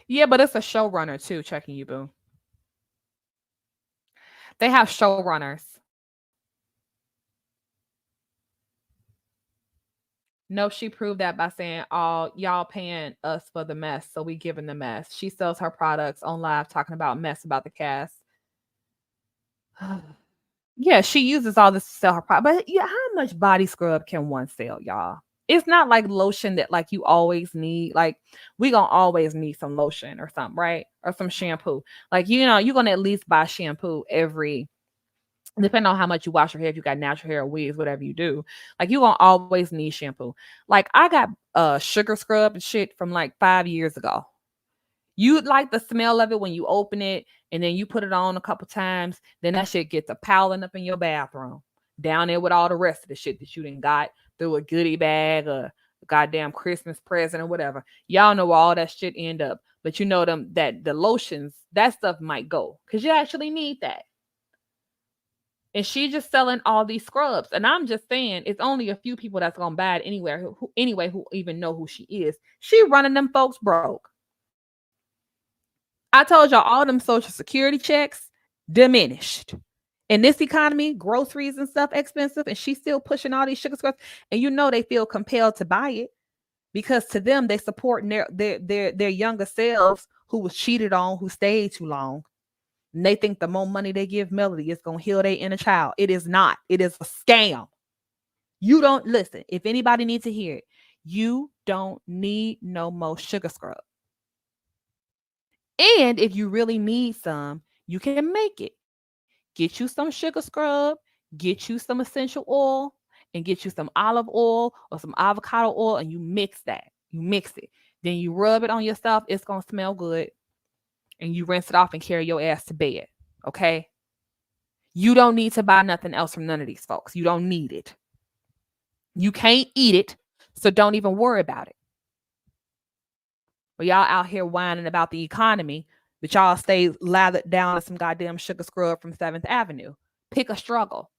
Yeah, but it's a showrunner too, checking you, boo. They have showrunners. No, she proved that by saying, "Oh, y'all paying us for the mess, so we giving the mess." She sells her products on live, talking about mess about the cast. Yeah, she uses all this to sell her product. But yeah, how much body scrub can one sell, y'all? It's not like lotion that like you always need. Like we gonna always need some lotion or something, right? Or some shampoo. Like you're gonna at least buy shampoo every, depending on how much you wash your hair, if you got natural hair or wigs, whatever you do, like you gonna always need shampoo. Like I got sugar scrub and shit from like 5 years ago. You like the smell of it when you open it and then you put it on a couple times, then that shit gets a piling up in your bathroom. Down there with all the rest of the shit that you didn't got through a goodie bag or a goddamn Christmas present or whatever. Y'all know where all that shit end up. But you know them that the lotions, that stuff might go. Because you actually need that. And she just selling all these scrubs. And I'm just saying, it's only a few people that's gonna buy it anywhere who even know who she is. She running them folks broke. I told y'all all them social security checks diminished. In this economy, groceries and stuff expensive, and she's still pushing all these sugar scrubs. And they feel compelled to buy it because to them they support their younger selves who was cheated on, who stayed too long. And they think the more money they give Melody is gonna heal their inner child. It is not. It is a scam. You don't listen. If anybody needs to hear it, you don't need no more sugar scrub. And if you really need some, you can make it. Get you some sugar scrub, get you some essential oil, and get you some olive oil or some avocado oil, and you mix that. You mix it. Then you rub it on yourself. It's going to smell good. And you rinse it off and carry your ass to bed. Okay? You don't need to buy nothing else from none of these folks. You don't need it. You can't eat it, so don't even worry about it. But y'all out here whining about the economy, but y'all stay lathered down in some goddamn sugar scrub from 7th Avenue. Pick a struggle.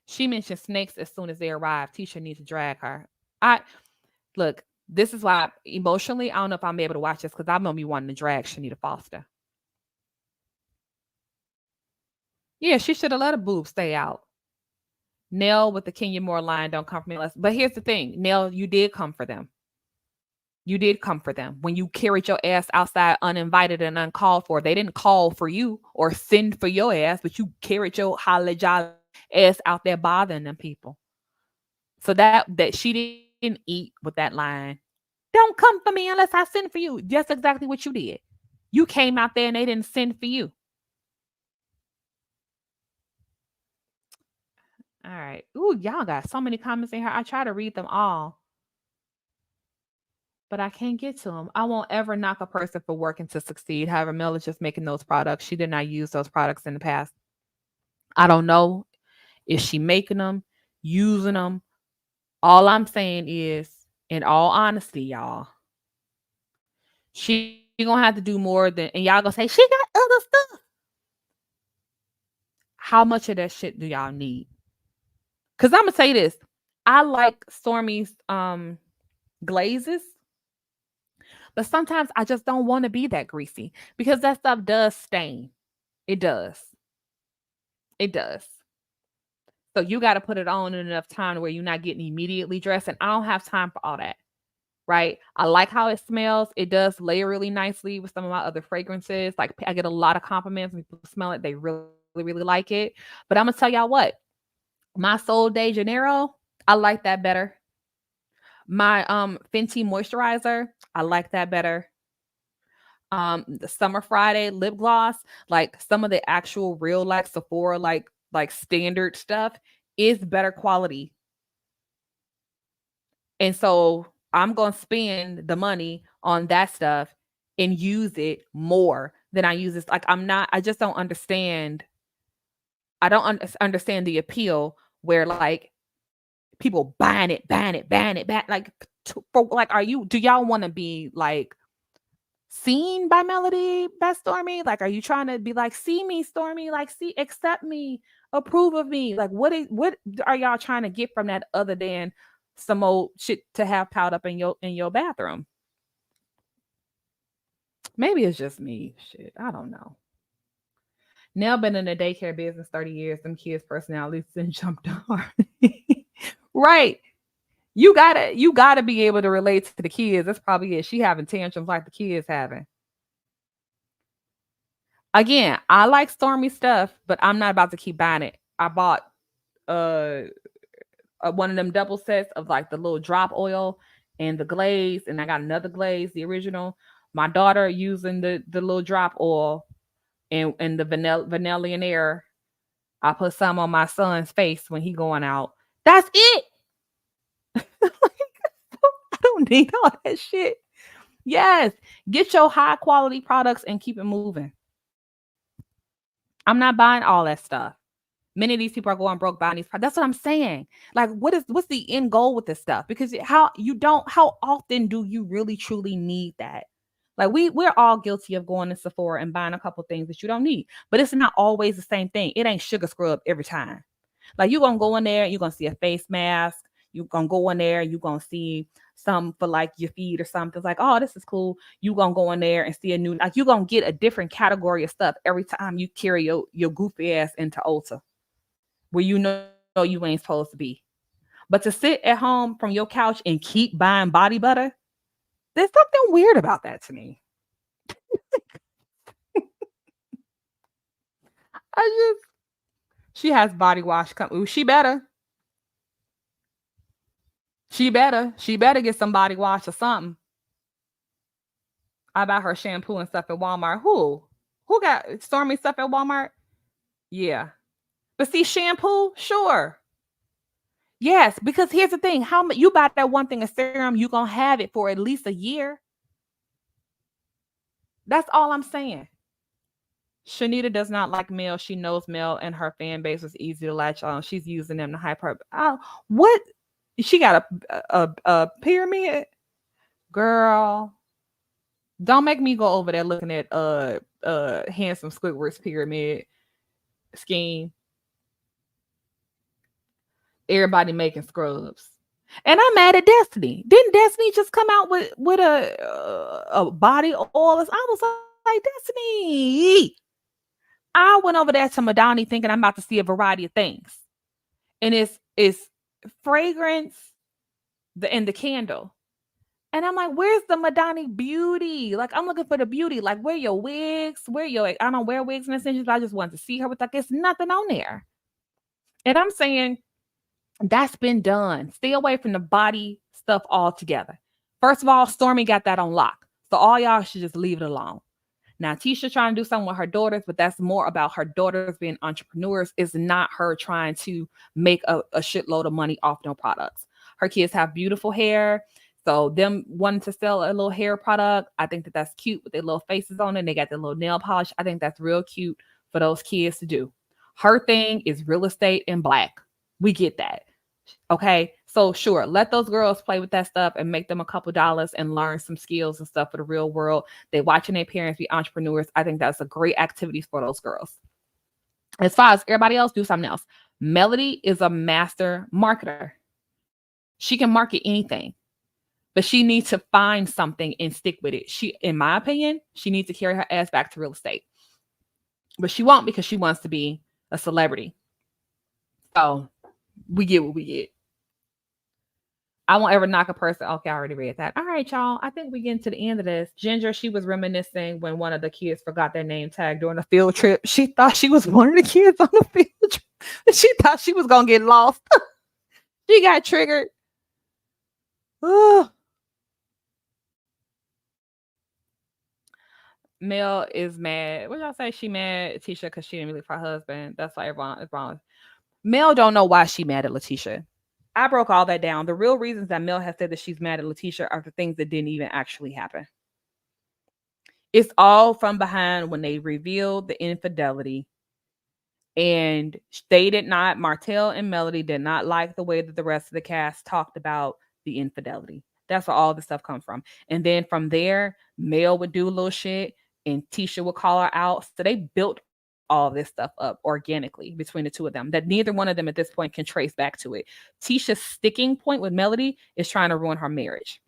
She mentioned snakes as soon as they arrive. Tisha needs to drag her. Look, this is why emotionally, I don't know if I'm able to watch this because I'm gonna be wanting to drag Chanita Foster. Yeah, she should have let a boob stay out. Nell with the Kenya Moore line, don't come for me less. But here's the thing, Nell, you did come for them. You did come for them when you carried your ass outside uninvited and uncalled for. They didn't call for you or send for your ass, but you carried your holly jolly ass out there bothering them people. So that she didn't eat with that line. Don't come for me unless I send for you. Just exactly what you did. You came out there and they didn't send for you. All right. Ooh, y'all got so many comments in here. I try to read them all, but I can't get to them. I won't ever knock a person for working to succeed. However, Mel is just making those products. She did not use those products in the past. I don't know if she making them, using them. All I'm saying is, in all honesty, y'all, she gonna have to do more than, and y'all gonna say she got other stuff. How much of that shit do y'all need? Because I'm gonna say this, I like Stormy's glazes, but sometimes I just don't want to be that greasy because that stuff does stain. It does. It does. So you got to put it on in enough time where you're not getting immediately dressed, and I don't have time for all that. Right? I like how it smells. It does layer really nicely with some of my other fragrances. Like I get a lot of compliments when people smell it. They really, really like it. But I'm gonna tell y'all what, my Sol de Janeiro, I like that better. My Fenty moisturizer, I like that better. The Summer Friday lip gloss, like some of the actual real like Sephora like standard stuff is better quality. And so I'm going to spend the money on that stuff and use it more than I use this. Like I just don't understand. I don't understand the appeal where like people buying it, back. Like, for like, do y'all want to be like seen by Melody, by Stormy? Like, are you trying to be like, see me, Stormy? Like, accept me, approve of me? Like, what are y'all trying to get from that other than some old shit to have piled up in your bathroom? Maybe it's just me. Shit, I don't know. Nell been in the daycare business 30 years. Them kids' personalities and jumped on. Right. You gotta be able to relate to the kids. That's probably it. She having tantrums like the kids having. Again, I like Stormy stuff, but I'm not about to keep buying it. I bought uh one of them double sets of like the little drop oil and the glaze, and I got another glaze, the original. My daughter using the little drop oil and the vanilla and air. I put some on my son's face when he going out. That's it. I don't need all that shit. Yes, get your high quality products and keep it moving. I'm not buying all that stuff. Many of these people are going broke buying these products. That's what I'm saying. Like, what's the end goal with this stuff? Because how often do you really truly need that? Like we're all guilty of going to Sephora and buying a couple things that you don't need, but it's not always the same thing. It ain't sugar scrub every time. Like you're gonna go in there, you're gonna see a face mask, you're gonna go in there, you're gonna see some for like your feet or something. It's like, oh, this is cool. You gonna go in there and see a new, like you're gonna get a different category of stuff every time you carry your goofy ass into Ulta where you know you ain't supposed to be. But to sit at home from your couch and keep buying body butter, there's something weird about that to me. I just She has body wash come. Ooh, she better get some body wash or something. I buy her shampoo and stuff at Walmart. Who got Stormy stuff at Walmart? Yeah. But see, shampoo, sure. Yes, because here's the thing: how much you buy that one thing of serum, you gonna have it for at least a year. That's all I'm saying. Shanita does not like Mel. She knows Mel and her fan base was easy to latch on. She's using them to hype her. Oh, what? She got a pyramid, girl. Don't make me go over there looking at handsome Squidward's pyramid scheme. Everybody making scrubs. And I'm mad at Destiny. Didn't Destiny just come out with a body oil? I was like, Destiny. I went over there to Madani thinking I'm about to see a variety of things. And it's fragrance and the candle. And I'm like, where's the Madani beauty? Like, I'm looking for the beauty. Like, where your wigs? Where your I don't wear wigs and extensions. I just wanted to see her with like it's nothing on there. And I'm saying That's been done. Stay away from the body stuff altogether. First of all, Stormy got that on lock. So all y'all should just leave it alone. Now, Tisha trying to do something with her daughters, but that's more about her daughters being entrepreneurs. Is not her trying to make a shitload of money off no products. Her kids have beautiful hair. So them wanting to sell a little hair product, I think that that's cute with their little faces on it. And they got their little nail polish. I think that's real cute for those kids to do. Her thing is real estate and black. We get that. Okay. So sure, let those girls play with that stuff and make them a couple dollars and learn some skills and stuff for the real world. They watching their parents be entrepreneurs. I think that's a great activity for those girls. As far as everybody else, do something else. Melody is a master marketer. She can market anything, but she needs to find something and stick with it. She, in my opinion, she needs to carry her ass back to real estate, but she won't because she wants to be a celebrity. So we get what we get. I won't ever knock a person. Okay, I already read that. All right, y'all. I think we getting to the end of this. Ginger, she was reminiscing when one of the kids forgot their name tag during a field trip. She thought she was one of the kids on the field trip. She thought she was gonna get lost. She got triggered. Ugh. Mel is mad. What y'all say? She mad Tisha because she didn't leave her husband. That's why everyone is wrong. Mel don't know why she mad at Letitia. I broke all that down. The real reasons that Mel has said that she's mad at Letitia are the things that didn't even actually happen. It's all from behind when they revealed the infidelity. And they did not, Martell and Melody did not like the way that the rest of the cast talked about the infidelity. That's where all the stuff comes from. And then from there, Mel would do a little shit and Tisha would call her out. So they built all this stuff up organically between the two of them that neither one of them at this point can trace back to it. Tisha's sticking point with Melody is trying to ruin her marriage,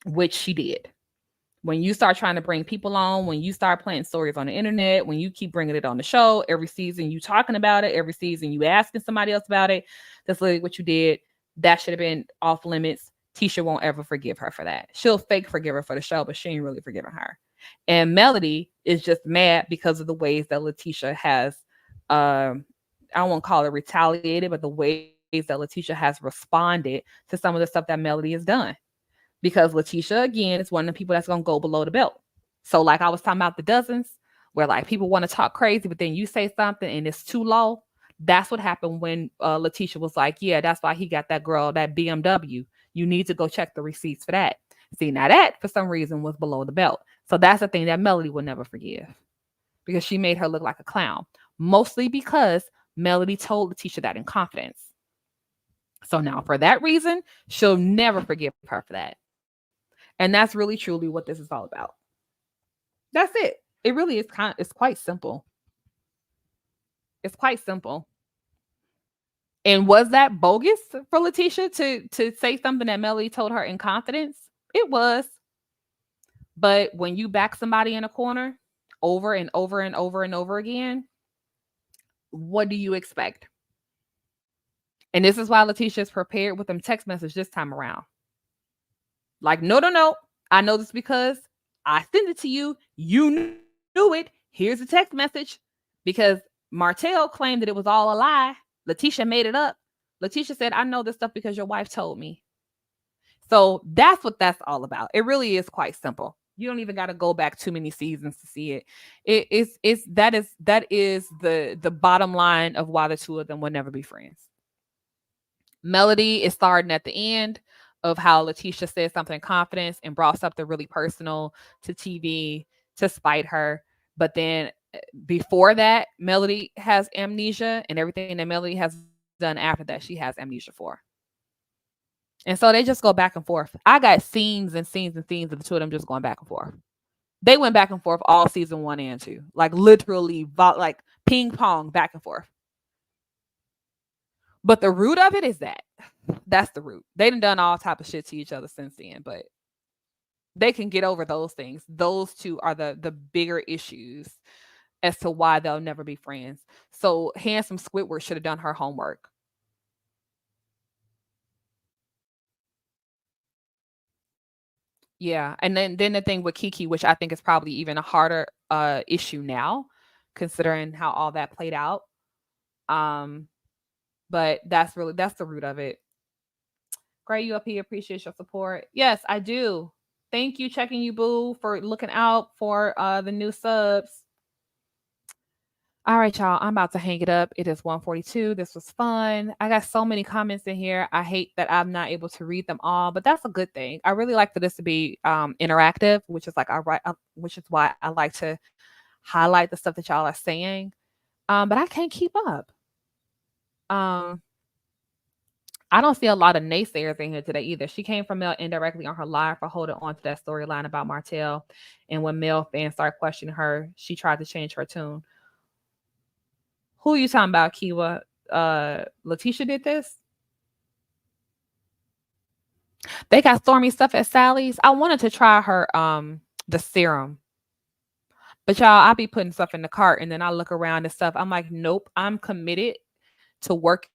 which she did. When you start trying to bring people on, when you start playing stories on the internet, when you keep bringing it on the show, every season you talking about it, every season you asking somebody else about it, that's literally what you did. That should have been off limits. Tisha won't ever forgive her for that. She'll fake forgive her for the show, but she ain't really forgiving her. And Melody is just mad because of the ways that Letitia has, I won't call it retaliated, but the ways that Letitia has responded to some of the stuff that Melody has done. Because Letitia, again, is one of the people that's going to go below the belt. So, like I was talking about the dozens, where like people want to talk crazy, but then you say something and it's too low. That's what happened when Letitia was like, yeah, that's why he got that girl, that BMW. You need to go check the receipts for that. See, now that for some reason was below the belt. So that's the thing that Melody will never forgive because she made her look like a clown, mostly because Melody told Letitia that in confidence. So now for that reason, she'll never forgive her for that. And that's really truly what this is all about. That's it. It really is it's quite simple. It's quite simple. And was that bogus for Letitia to say something that Melody told her in confidence? It was. But when you back somebody in a corner over and over and over and over again, what do you expect? And this is why Letitia is prepared with them text message this time around. Like, no. I know this because I sent it to you. You knew it. Here's a text message. Because Martell claimed that it was all a lie. Letitia made it up. Letitia said, I know this stuff because your wife told me. So that's what that's all about. It really is quite simple. You don't even got to go back too many seasons to see it. That is the bottom line of why the two of them will never be friends. Melody is starting at the end of how Letitia said something in confidence and brought something really personal to TV to spite her. But then before that, Melody has amnesia, and everything that Melody has done after that, she has amnesia for. And so they just go back and forth. I got scenes and scenes and scenes of the two of them just going back and forth. They went back and forth all season 1 and 2, like literally like ping pong back and forth. But the root of it is that's the root. They done all type of shit to each other since then, but they can get over those things. Those two are the bigger issues as to why they'll never be friends. So Handsome Squidward should have done her homework. Yeah, and then the thing with Kiki, which I think is probably even a harder issue now, considering how all that played out. Um, But that's the root of it. Great ULP, appreciate your support. Yes, I do. Thank you, checking you, boo, for looking out for the new subs. All right, y'all. I'm about to hang it up. It is 1:42. This was fun. I got so many comments in here. I hate that I'm not able to read them all, but that's a good thing. I really like for this to be interactive, which is like which is why I like to highlight the stuff that y'all are saying. But I can't keep up. Um, I don't see a lot of naysayers in here today either. She came from Mel indirectly on her live for holding on to that storyline about Martell. And when Mel fans started questioning her, she tried to change her tune. Who are you talking about, Kiwa? Letitia did this? They got Stormy stuff at Sally's. I wanted to try her the serum. But y'all, I be putting stuff in the cart and then I look around and stuff. I'm like, nope, I'm committed to working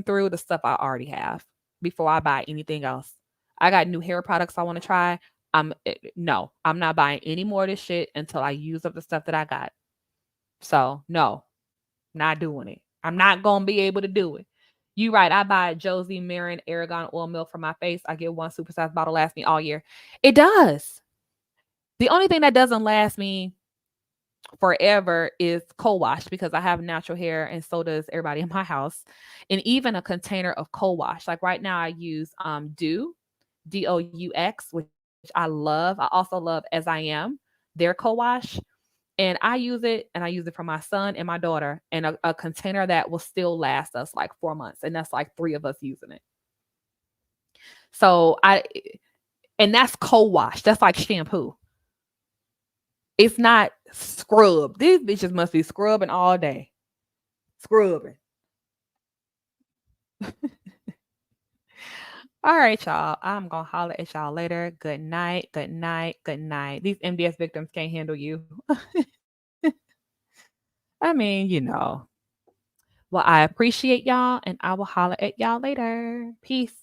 through the stuff I already have before I buy anything else. I got new hair products I want to try. No, I'm not buying any more of this shit until I use up the stuff that I got. So no, not doing it. I'm not gonna be able to do it. You right. I buy Josie Marin Aragon oil milk for my face. I get one supersized bottle last me all year. It does. The only thing that doesn't last me forever is co-wash because I have natural hair and so does everybody in my house. And even a container of co-wash. Like right now I use Doux, which I love. I also love As I Am, their co-wash. And I use it and I use it for my son and my daughter and a container that will still last us like 4 months. And that's like 3 of us using it. So and that's co-wash. That's like shampoo. It's not scrub. These bitches must be scrubbing all day. Scrubbing. All right, y'all. I'm gonna holler at y'all later. Good night. Good night. Good night. These MDS victims can't handle you. I mean, you know. Well, I appreciate y'all and I will holler at y'all later. Peace.